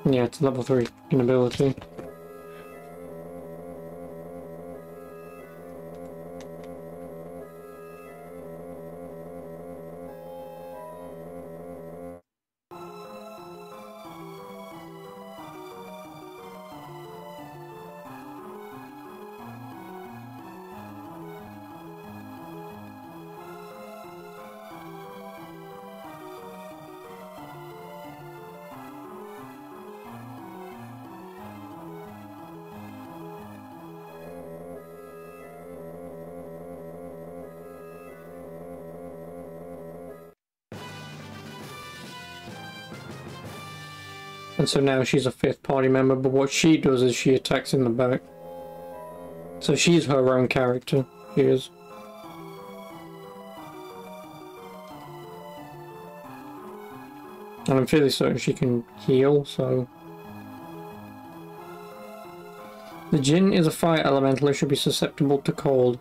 Yeah, it's a level 3 ability. And so now she's a 5th party member, but what she does is she attacks in the back. So she's her own character. She is. And I'm fairly certain she can heal, so... The Djinn is a fire elemental. It should be susceptible to cold.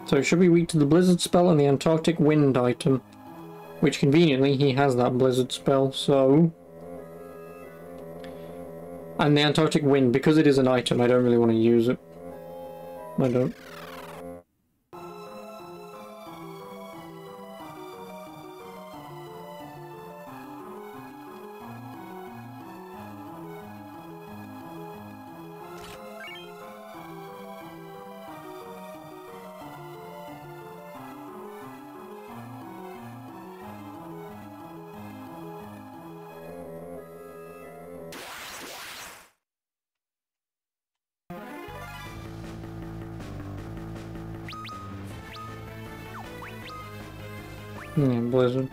So it should be weak to the Blizzard spell and the Antarctic Wind item. Which, conveniently, he has that Blizzard spell, so... And the Antarctic Wind, because it is an item, I don't really want to use it. I don't. Yeah, Blizzard.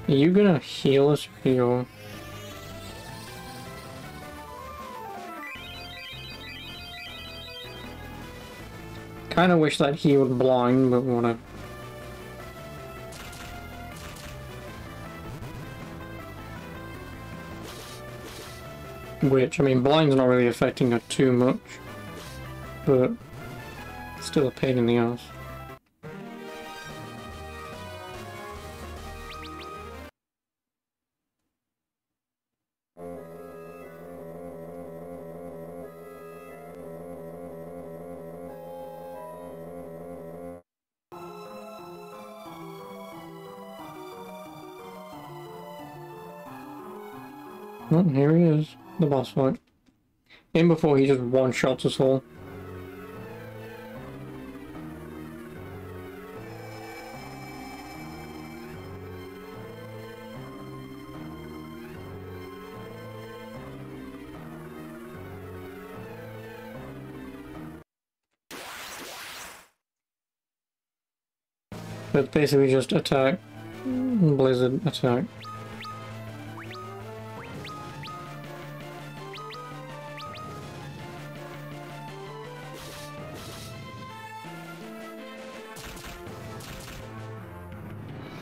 Are you gonna heal us or heal? Kinda wish that he would blind, but whatever. Which, I mean, blind's not really affecting her too much, but still a pain in the ass. Oh, here he is, the boss fight. In before he just one-shots us all. But basically just attack, Blizzard, attack.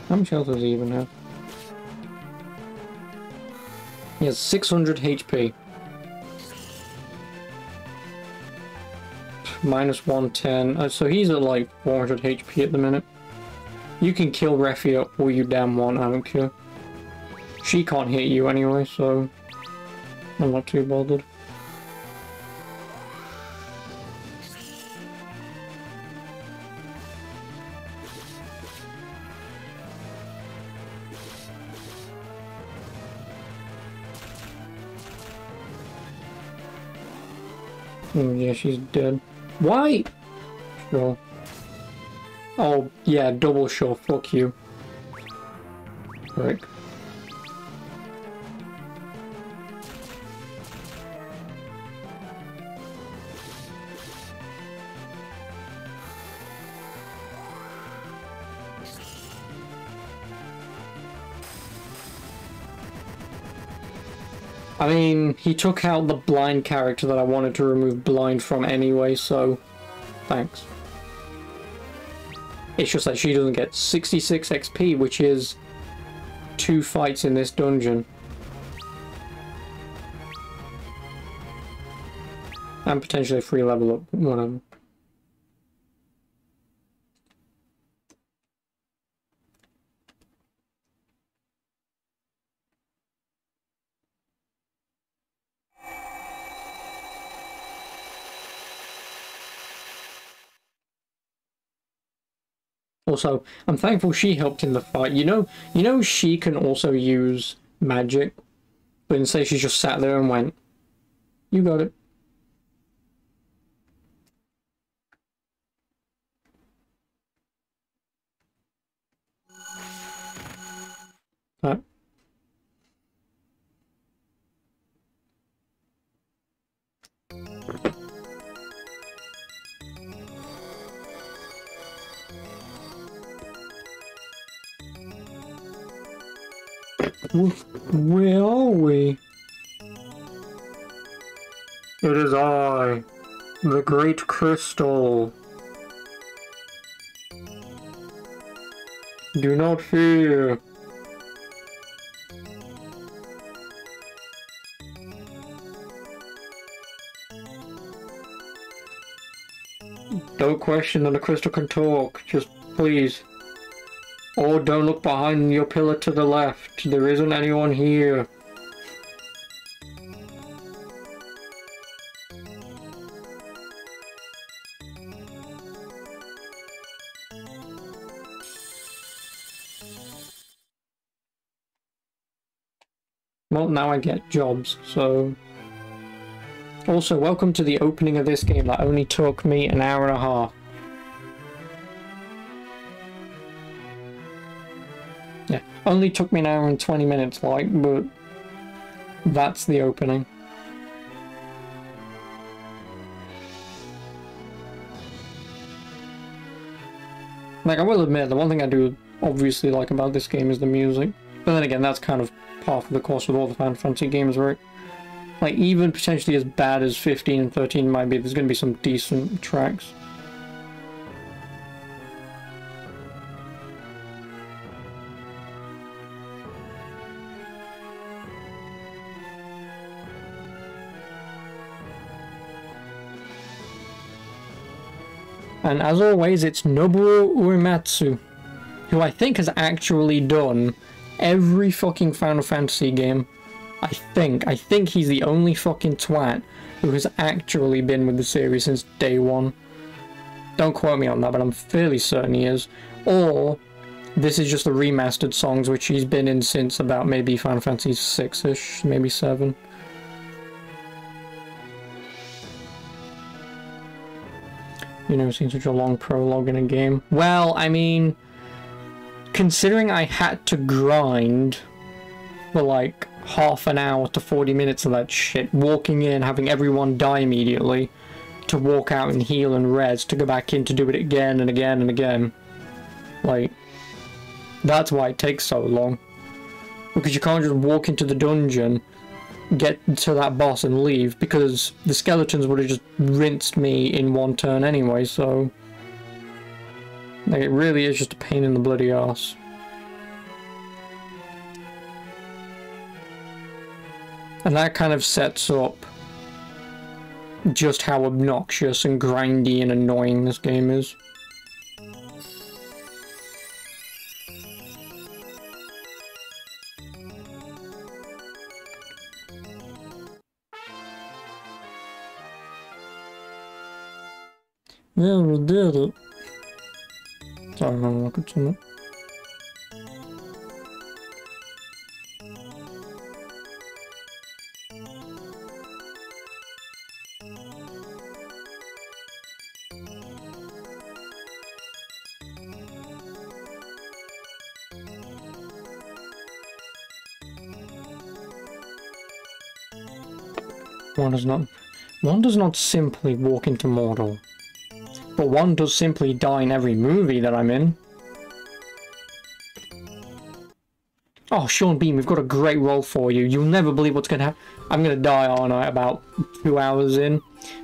How much health does he even have? He has 600 HP. minus 110. So he's at like 400 HP at the minute. You can kill Refia all you damn want, I don't care. She can't hit you anyway, so I'm not too bothered. Oh yeah, she's dead. Why? Sure. Oh yeah, double sure, fuck you. Frick. I mean, he took out the blind character that I wanted to remove blind from anyway, so thanks. It's just that she doesn't get 66 XP, which is 2 fights in this dungeon. And potentially a free level up, whatever. Also, I'm thankful she helped in the fight. You know she can also use magic, but instead she just sat there and went, "You got it." Right. Where are we? It is I, the Great Crystal. Do not fear. Don't question that the crystal can talk, just please. Or don't look behind your pillar to the left, there isn't anyone here. Well, now I get jobs, so... Also, welcome to the opening of this game that only took me an hour and a half. Yeah, only took me an hour and 20 minutes, like, but that's the opening. Like, I will admit, the one thing I do obviously like about this game is the music. But then again, that's kind of par for the course with all the Final Fantasy games, right? Like, even potentially as bad as 15 and 13 might be, there's going to be some decent tracks. And as always, it's Nobuo Uematsu, who I think has actually done every fucking Final Fantasy game. I think he's the only fucking twat who has actually been with the series since day one. Don't quote me on that, but I'm fairly certain he is. Or this is just the remastered songs, which he's been in since about maybe Final Fantasy 6-ish, maybe 7. You never seen such a long prologue in a game. Well, I mean, considering I had to grind for like half an hour to 40 minutes of that shit, walking in, having everyone die immediately, to walk out and heal and res, to go back in to do it again and again and again. Like, that's why it takes so long. Because you can't just walk into the dungeon, get to that boss and leave, because the skeletons would have just rinsed me in one turn anyway, so... Like, it really is just a pain in the bloody arse. And that kind of sets up just how obnoxious and grindy and annoying this game is. Yeah, we did it. Sorry, I'm looking at something. One does not simply walk into Mordor, but one does simply die in every movie that I'm in. Oh, Sean Bean, we've got a great role for you. You'll never believe what's gonna happen. I'm gonna die, aren't I, about 2 hours in?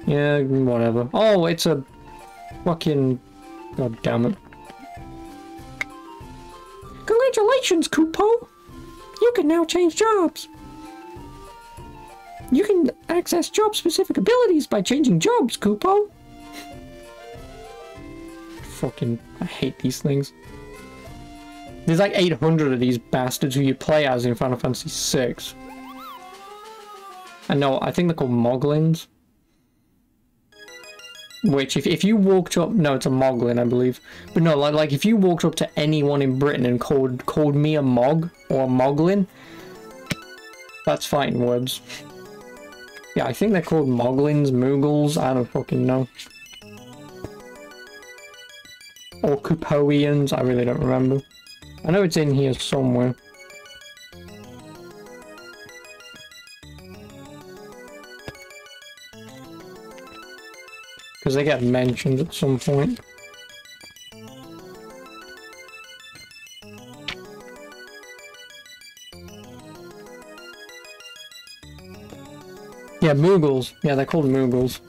Yeah, whatever. Oh, it's a fucking... God damn it. Congratulations, Kupo! You can now change jobs! You can access job-specific abilities by changing jobs, Kupo! Fucking... I hate these things. There's like 800 of these bastards who you play as in Final Fantasy VI. And no, I think they're called Moglins. Which, if you walked up... No, it's a Moglin, I believe. But no, like if you walked up to anyone in Britain and called me a Mog, or a Moglin, that's fighting words. Yeah, I think they're called Moglins, Moogles, I don't fucking know. Or Kupoians, I really don't remember. I know it's in here somewhere. Because they get mentioned at some point. Yeah, Moogles. Yeah, they're called Moogles.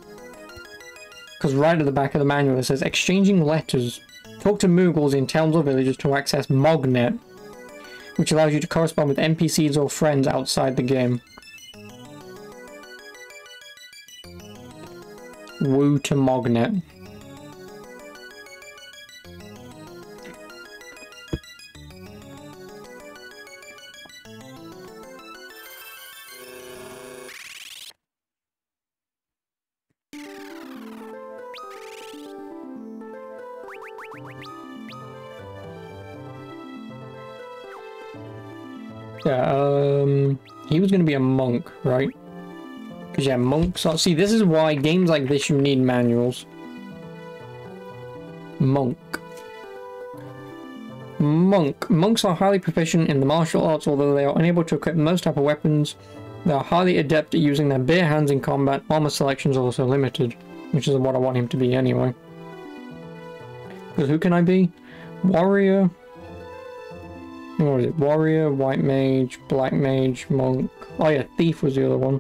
Because right at the back of the manual it says, exchanging letters. Talk to Moogles in towns or villages to access Mognet, which allows you to correspond with NPCs or friends outside the game. Woo to Mognet. Yeah, he was gonna be a monk, right? Because yeah, monks are... See, this is why games like this you need manuals. Monk. Monks are highly proficient in the martial arts, although they are unable to equip most type of weapons. They are highly adept at using their bare hands in combat. Armor selection is also limited, which is what I want him to be anyway. Because who can I be? Warrior... What is it? Warrior, White Mage, Black Mage, Monk... Oh yeah, Thief was the other one.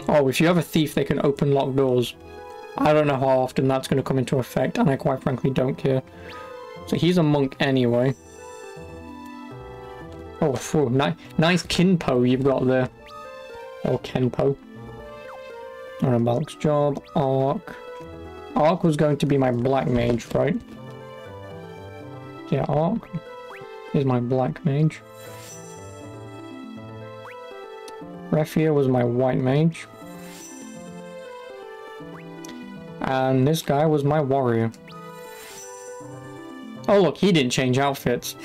Oh, if you have a Thief, they can open locked doors. I don't know how often that's going to come into effect, and I quite frankly don't care. So he's a monk anyway. Oh, phew, nice Kinpo you've got there. Or Kenpo. Alright, Balk's job, Ark. Ark was going to be my Black Mage, right? Yeah, Ark is my Black Mage. Refia was my White Mage. And this guy was my Warrior. Oh look, he didn't change outfits.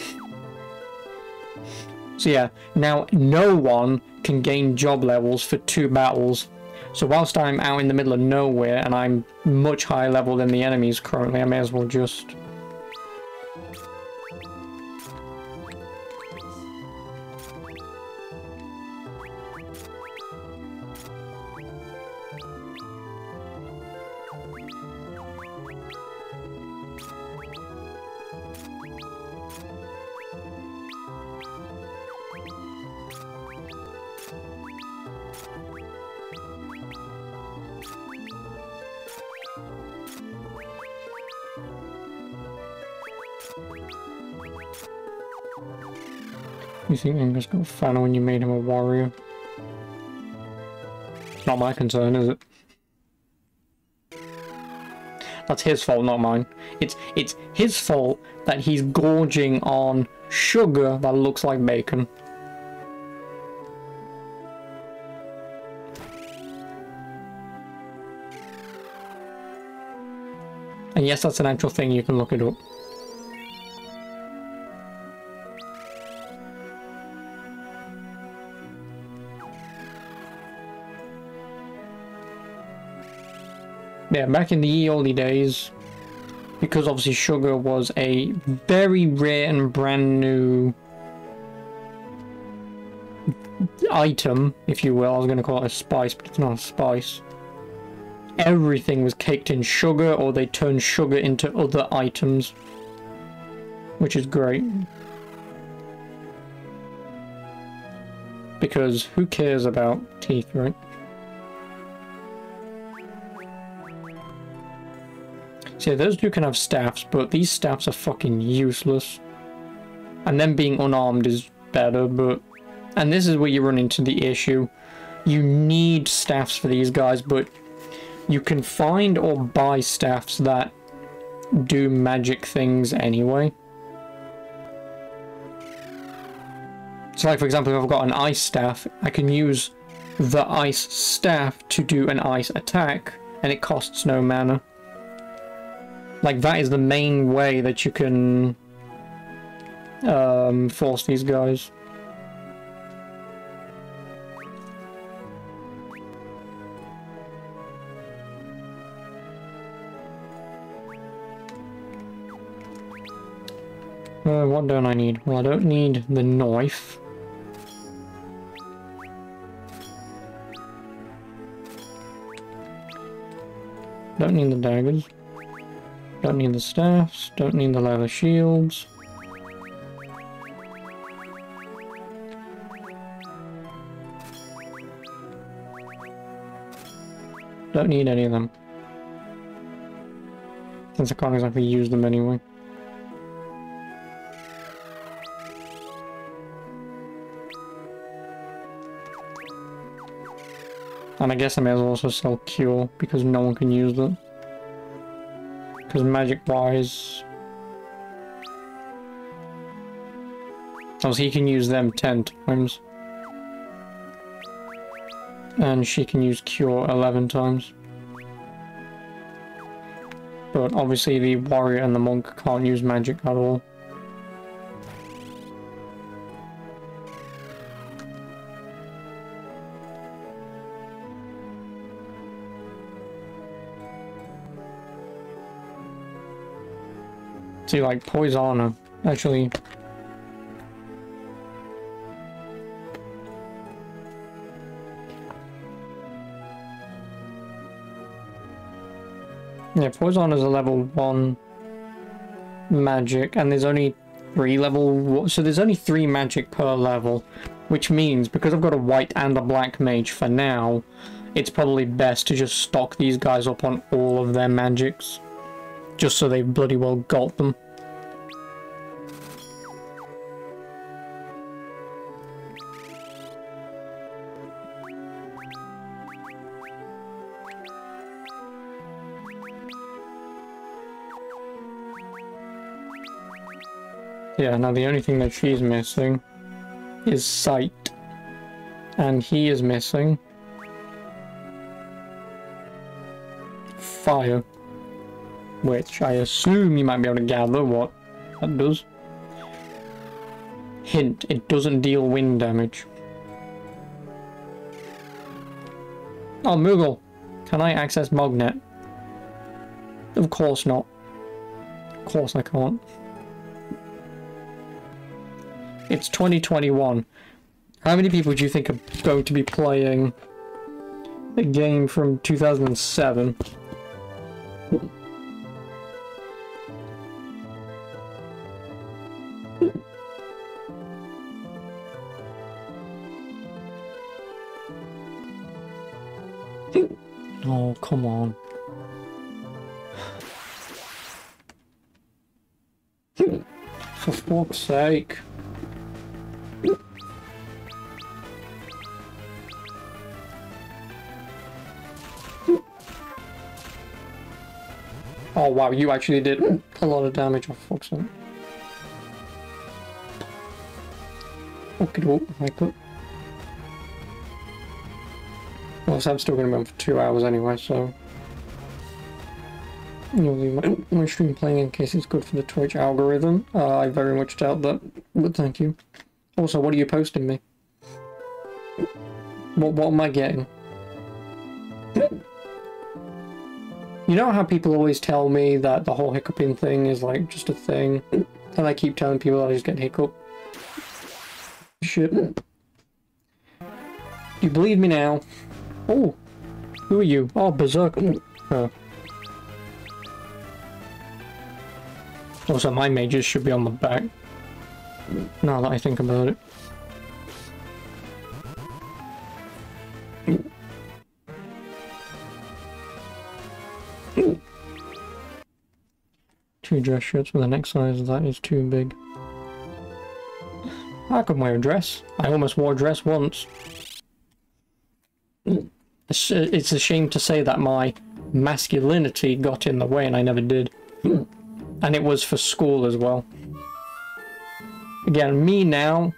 So yeah, now no one can gain job levels for 2 battles. So whilst I'm out in the middle of nowhere and I'm much higher level than the enemies currently, I may as well just... You think Angus got fatter when you made him a warrior? Not my concern, is it? That's his fault, not mine. It's his fault that he's gorging on sugar that looks like bacon. And yes, that's an actual thing, you can look it up. Yeah, back in the ye olde days, because obviously sugar was a very rare and brand new item, if you will. I was going to call it a spice, but it's not a spice. Everything was caked in sugar, or they turned sugar into other items, which is great. Because who cares about teeth, right? So yeah, those two can have staffs, but these staffs are fucking useless. And them being unarmed is better, but... And this is where you run into the issue. You need staffs for these guys, but you can find or buy staffs that do magic things anyway. So like, for example, if I've got an ice staff, I can use the ice staff to do an ice attack, and it costs no mana. Like, that is the main way that you can force these guys. What don't I need? Well, I don't need the knife. Don't need the daggers. Don't need the staffs, don't need the leather shields. Don't need any of them. Since I can't exactly use them anyway. And I guess I may as well also sell Cure, because no one can use them. Because magic-wise... Obviously he can use them 10 times. And she can use Cure 11 times. But obviously the warrior and the monk can't use magic at all. See, like, Poisana, actually... Yeah, Poison is a level 1 magic, and there's only 3 level... So there's only 3 magic per level, which means, because I've got a white and a black mage for now, it's probably best to just stock these guys up on all of their magics. Just so they've bloody well got them. Yeah, now the only thing that she's missing is sight. And he is missing fire. Which I assume you might be able to gather what that does. Hint, it doesn't deal wind damage. Oh, Moogle! Can I access Mognet? Of course not. Of course I can't. It's 2021. How many people do you think are going to be playing a game from 2007? Oh, come on. For fuck's sake. Oh wow, you actually did a lot of damage off Foxen. Okay, well, well, so I'm still going to be on for 2 hours anyway, so you'll leave my stream playing in case it's good for the Twitch algorithm. I very much doubt that, but thank you. Also, what are you posting me? What am I getting? You know how people always tell me that the whole hiccuping thing is like just a thing, and I keep telling people I just get hiccup. Shit. You believe me now? Oh, who are you? Oh, Berserk. Oh. Also, my mages should be on the back. Now that I think about it. Two dress shirts with the neck size, that is too big. I can wear a dress. I almost wore a dress once. It's a shame to say that my masculinity got in the way and I never did. And it was for school as well. Again, me now,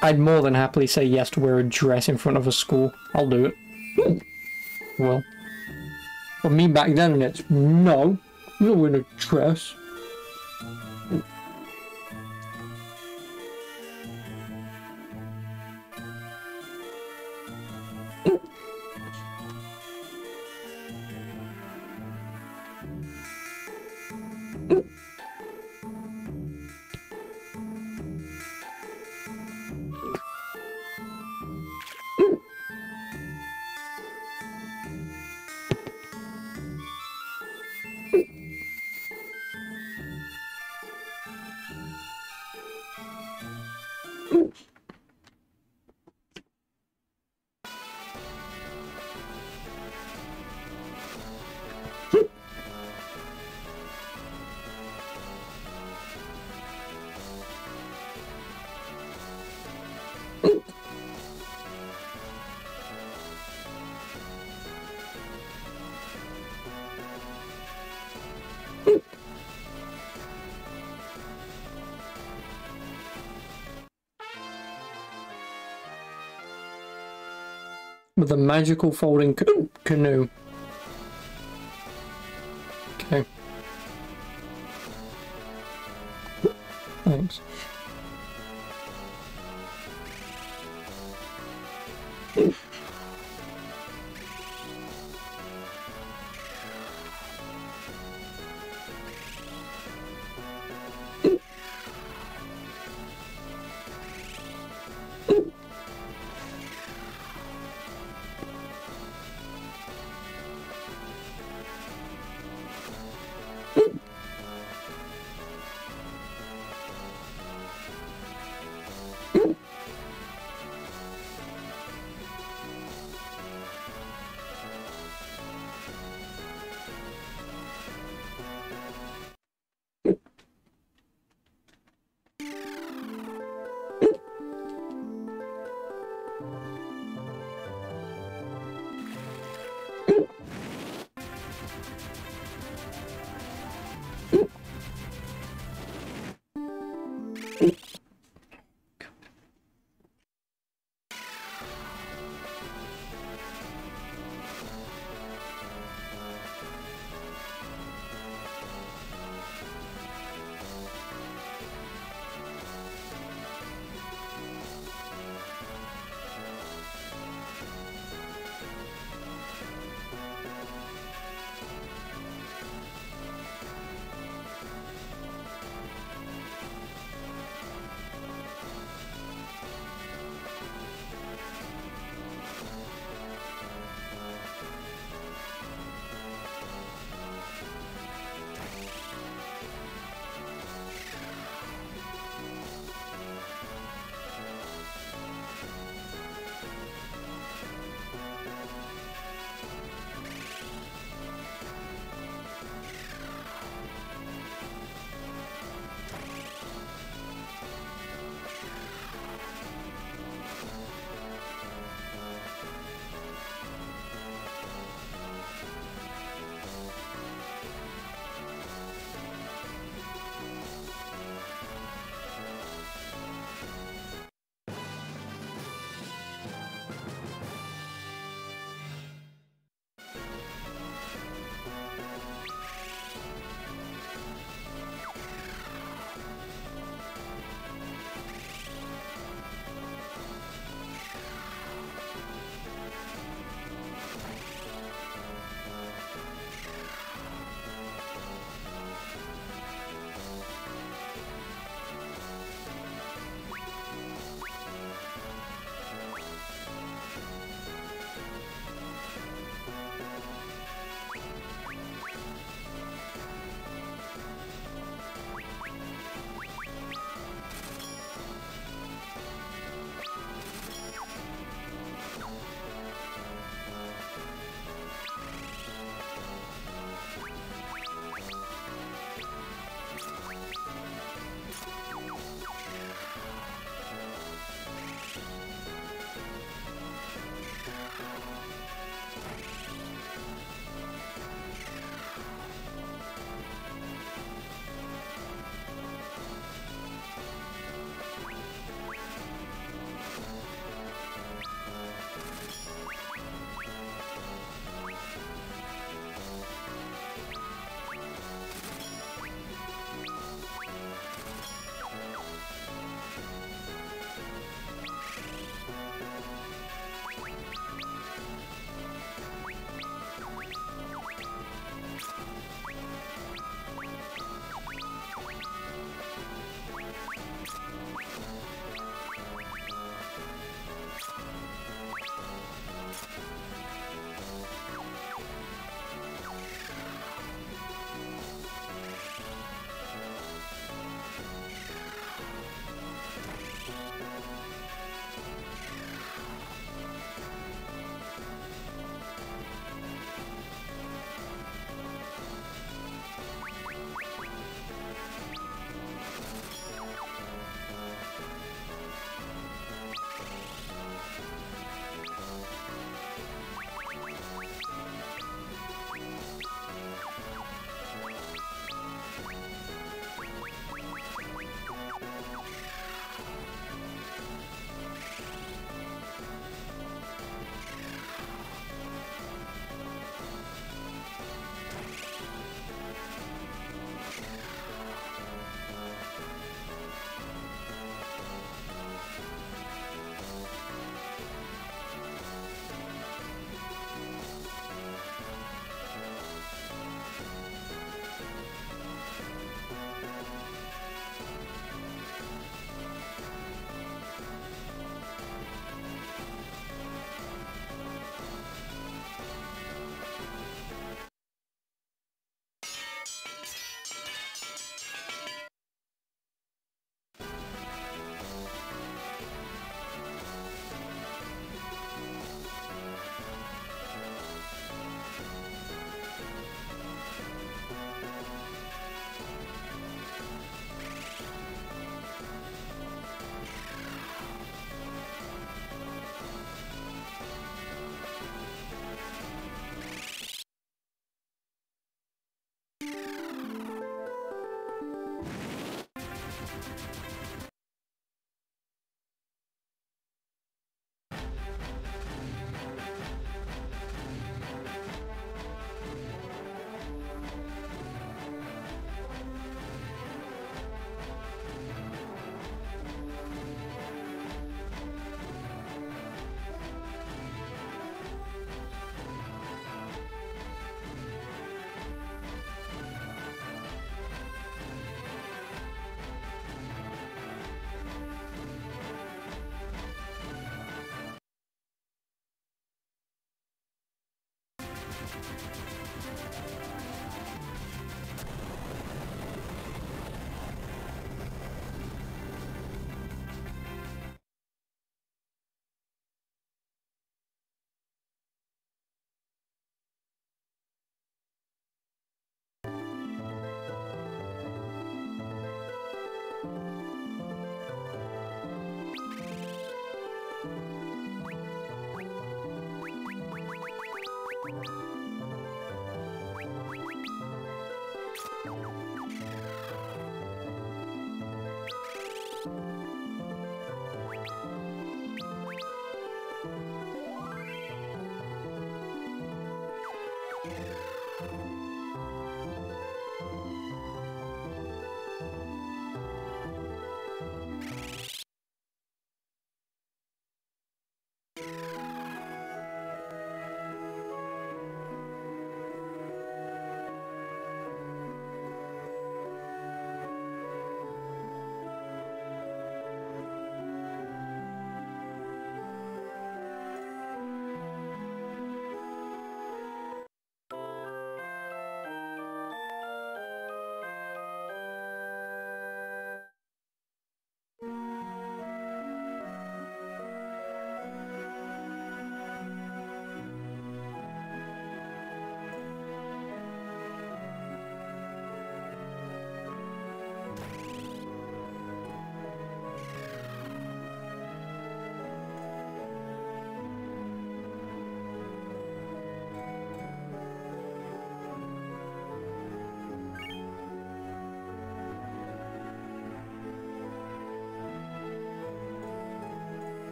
I'd more than happily say yes to wear a dress in front of a school. I'll do it. Well. But me back then, it's no, I'm not wearing a dress. With a magical folding canoe. Okay. Thanks.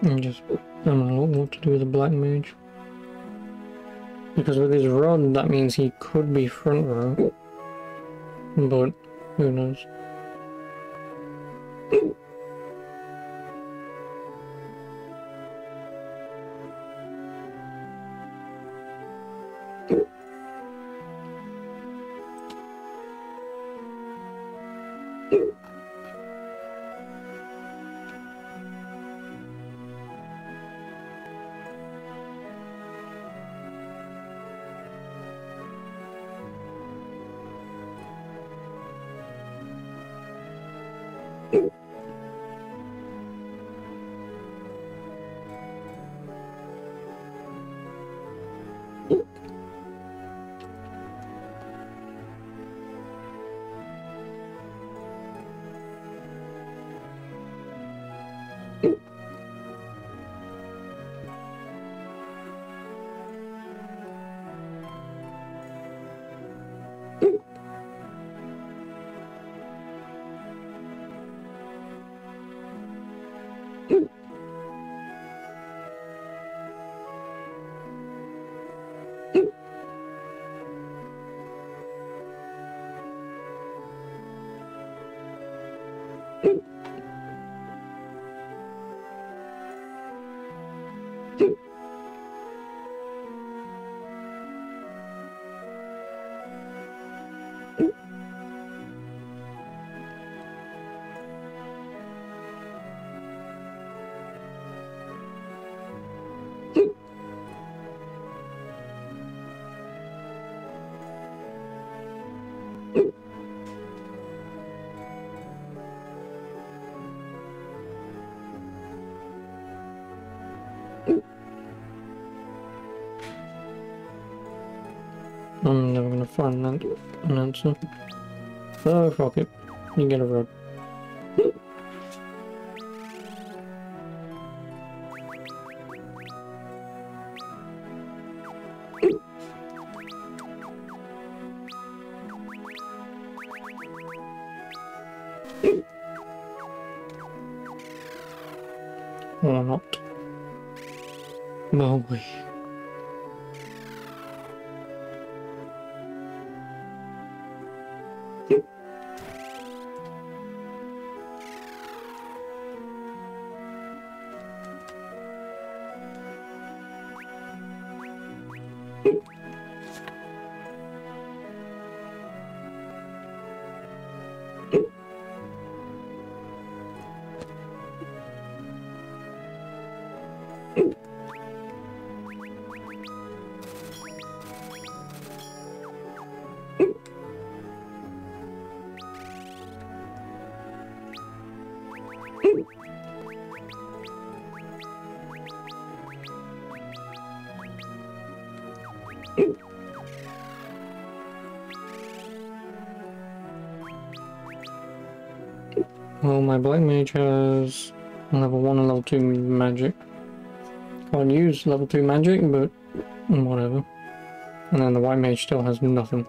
And just, I don't know what to do with the black mage. Because with his rod, that means he could be front row. But, who knows. I'm never gonna find an answer. Oh, fuck it. You get a rod. Or not. No way. Well, my black mage has level 1 and level 2 magic. Can't use level 2 magic, but whatever. And then the white mage still has nothing.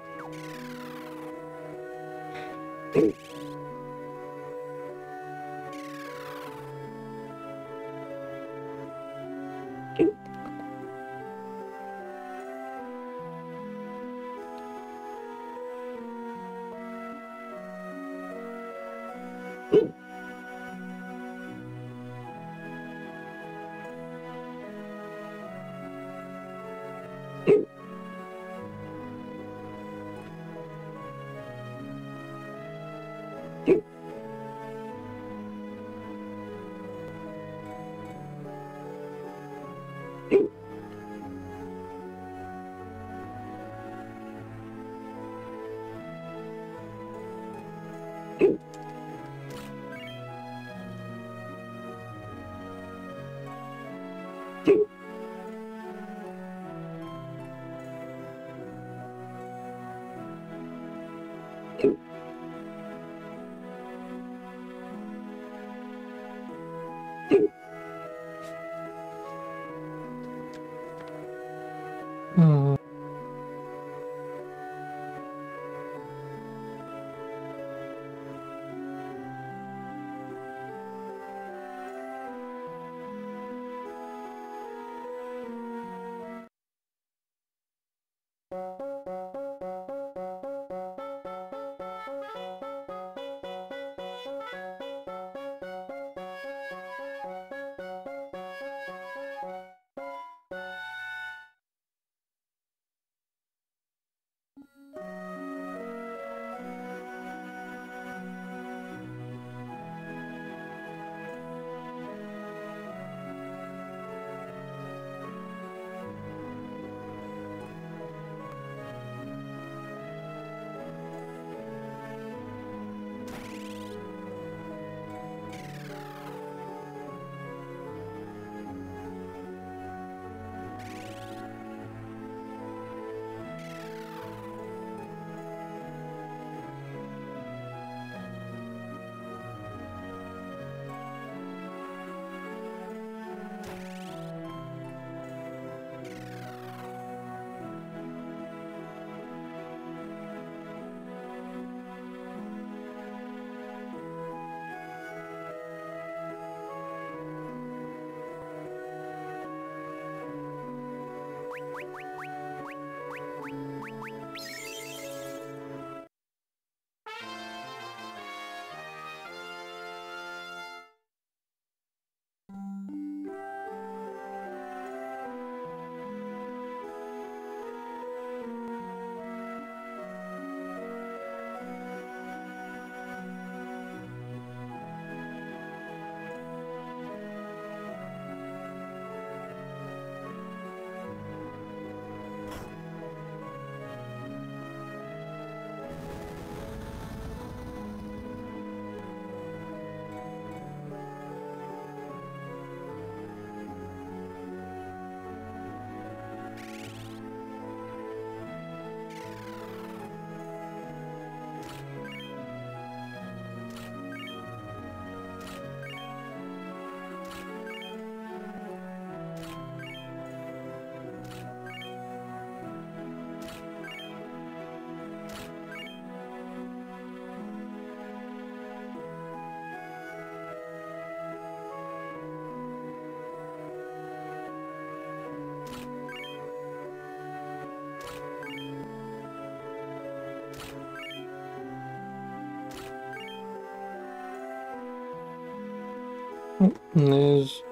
And there's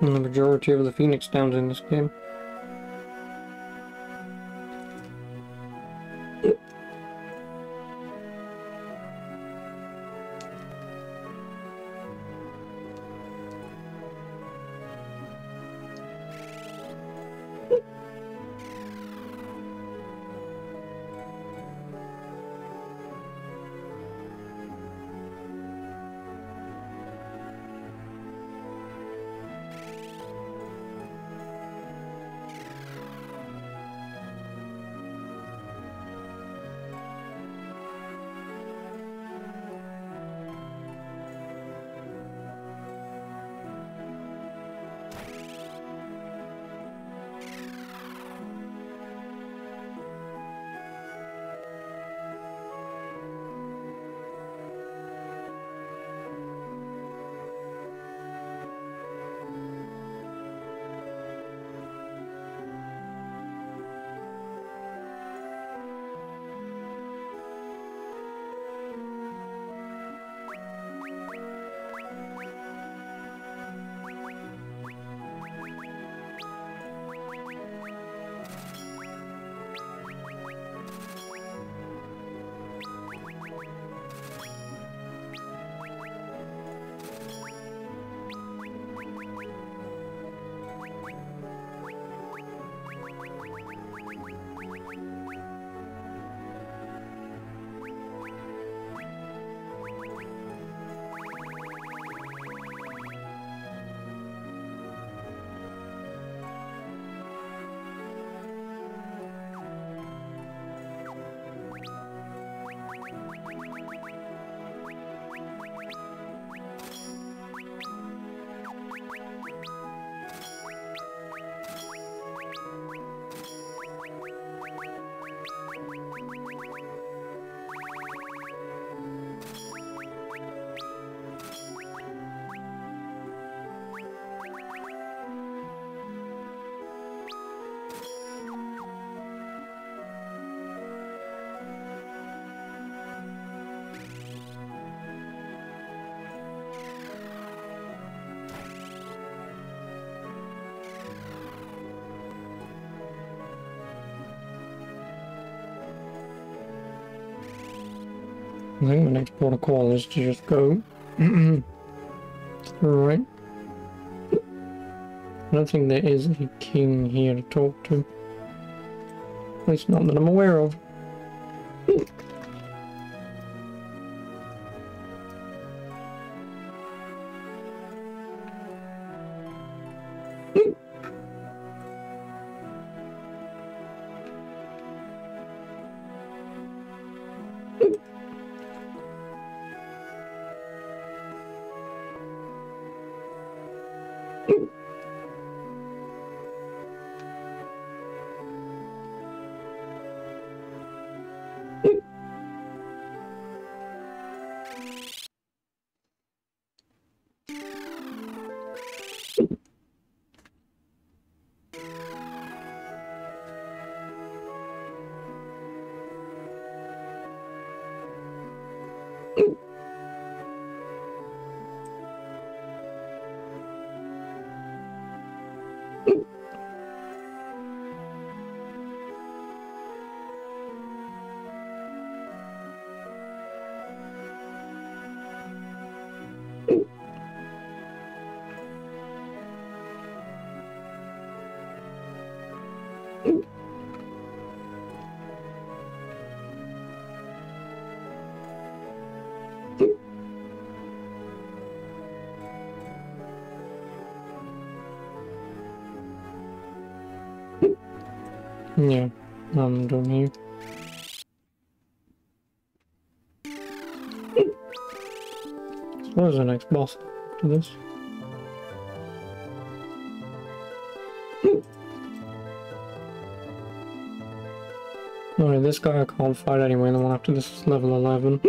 the majority of the Phoenix Downs in this game. I think the next protocol is to just go. Right. I don't think there is a king here to talk to. At least not that I'm aware of. Yeah, I'm done here. Where's the next boss to this? Alright, this guy I can't fight anyway, the one after this is level 11.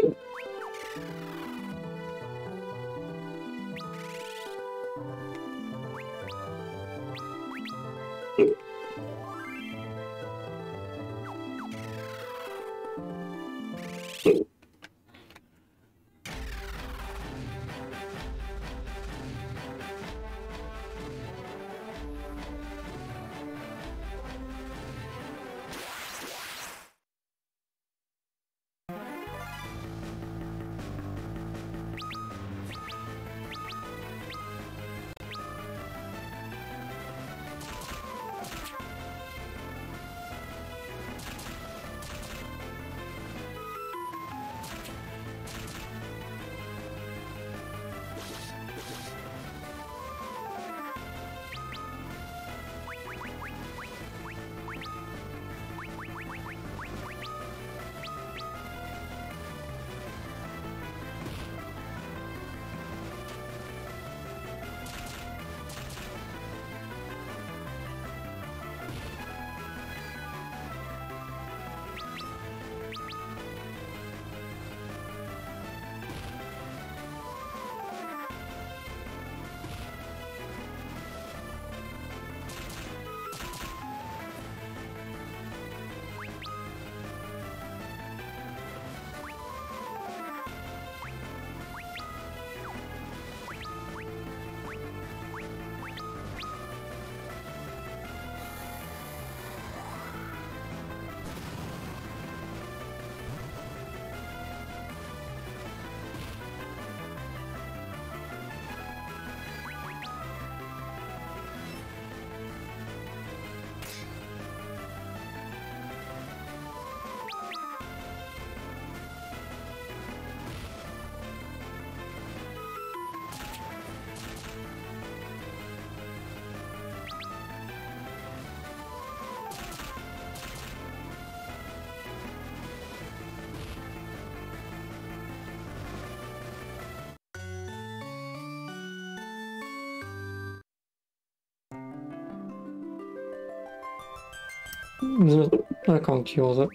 I can't cure that.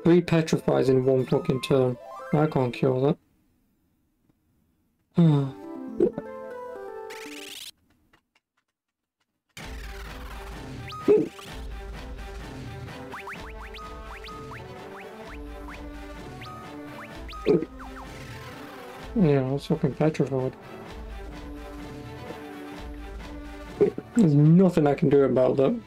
3 petrifies in 1 fucking turn. I can't cure that. Yeah, it's fucking petrified. There's nothing I can do about that.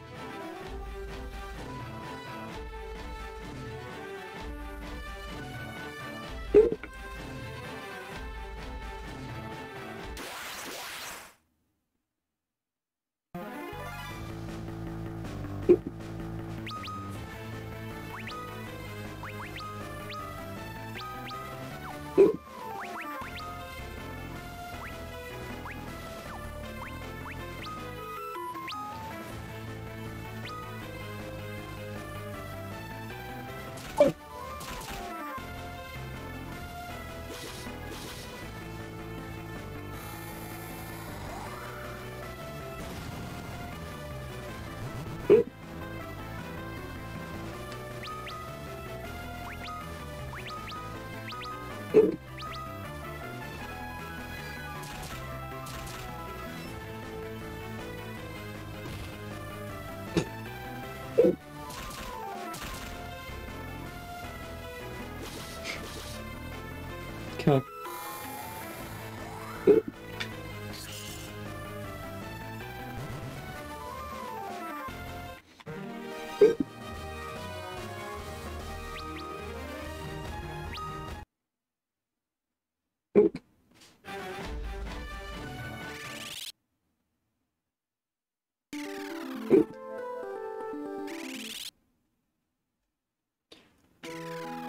Okay.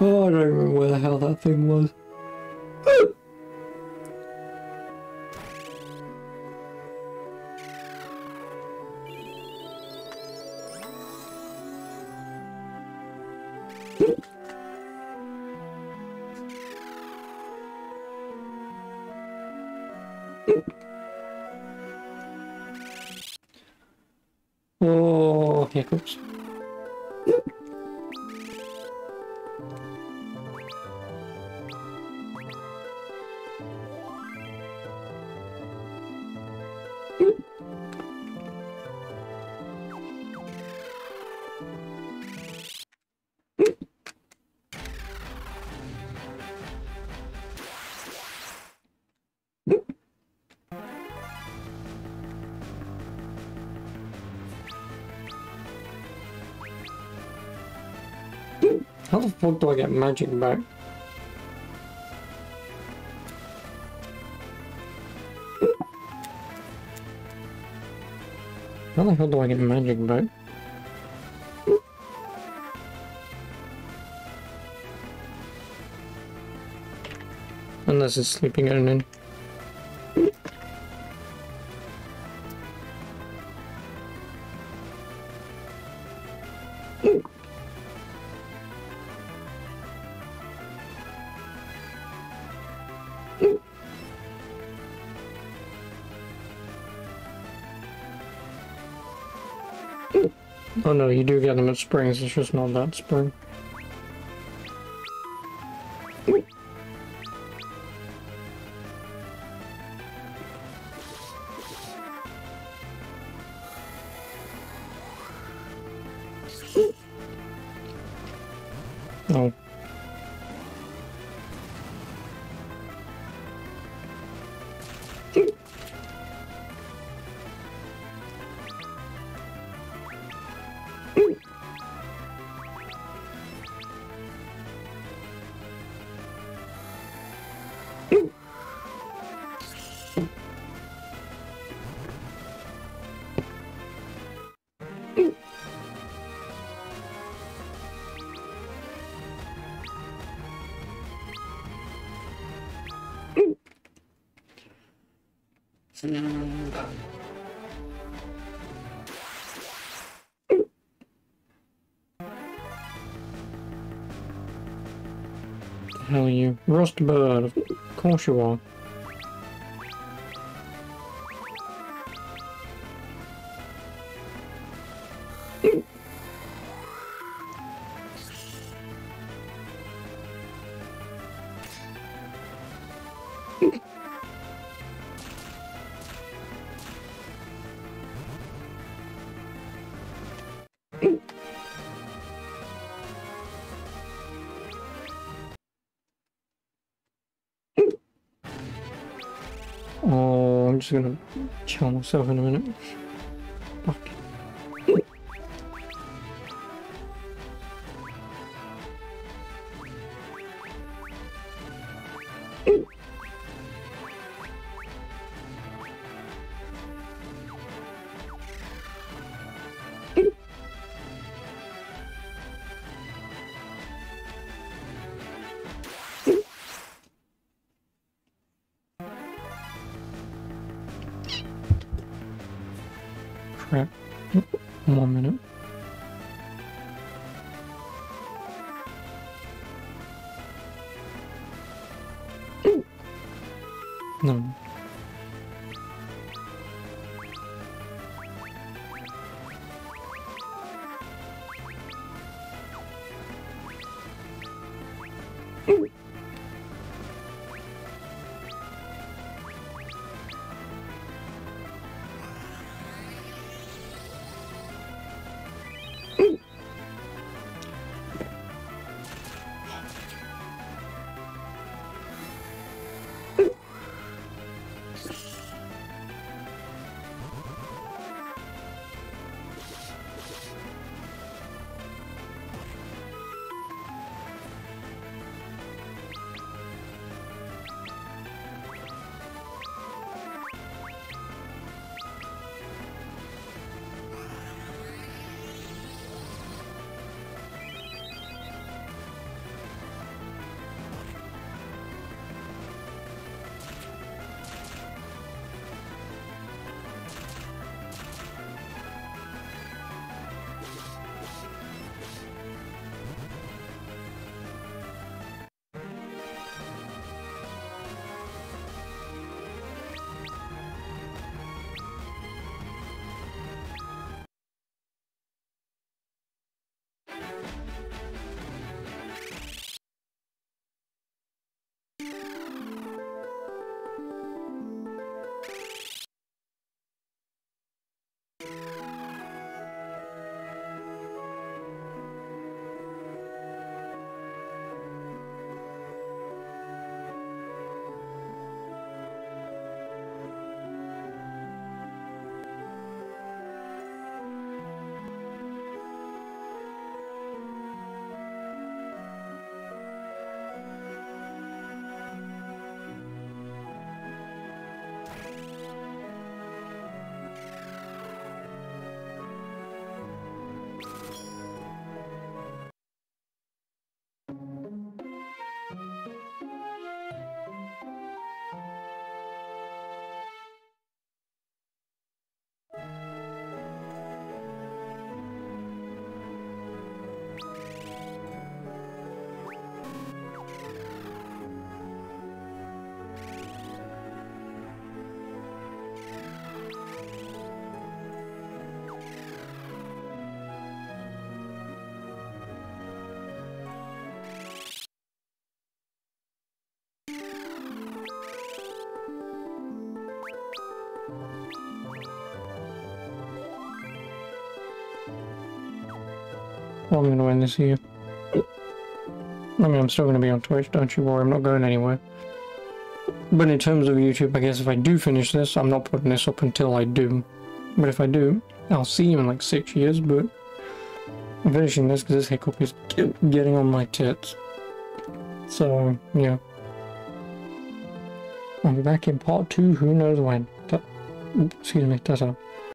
Oh, I don't remember where the hell that thing was. Oh, hiccups. How the fuck do I get magic back? How the hell do I get magic back? Unless it's sleeping at an inn. Oh no, you do get them at springs, it's just not that spring. Oh. Hell you. Rustbird, of course you are. Oh, I'm just gonna kill myself in a minute. Fuck. Crap. 1 minute. No. Well, I'm gonna end this here. I mean, I'm still gonna be on Twitch, don't you worry, I'm not going anywhere. But in terms of YouTube, I guess if I do finish this, I'm not putting this up until I do. But if I do, I'll see you in like 6 years, but I'm finishing this because this hiccup is getting on my tits. So, yeah. I'll be back in part 2, who knows when. Excuse me, ta-ta.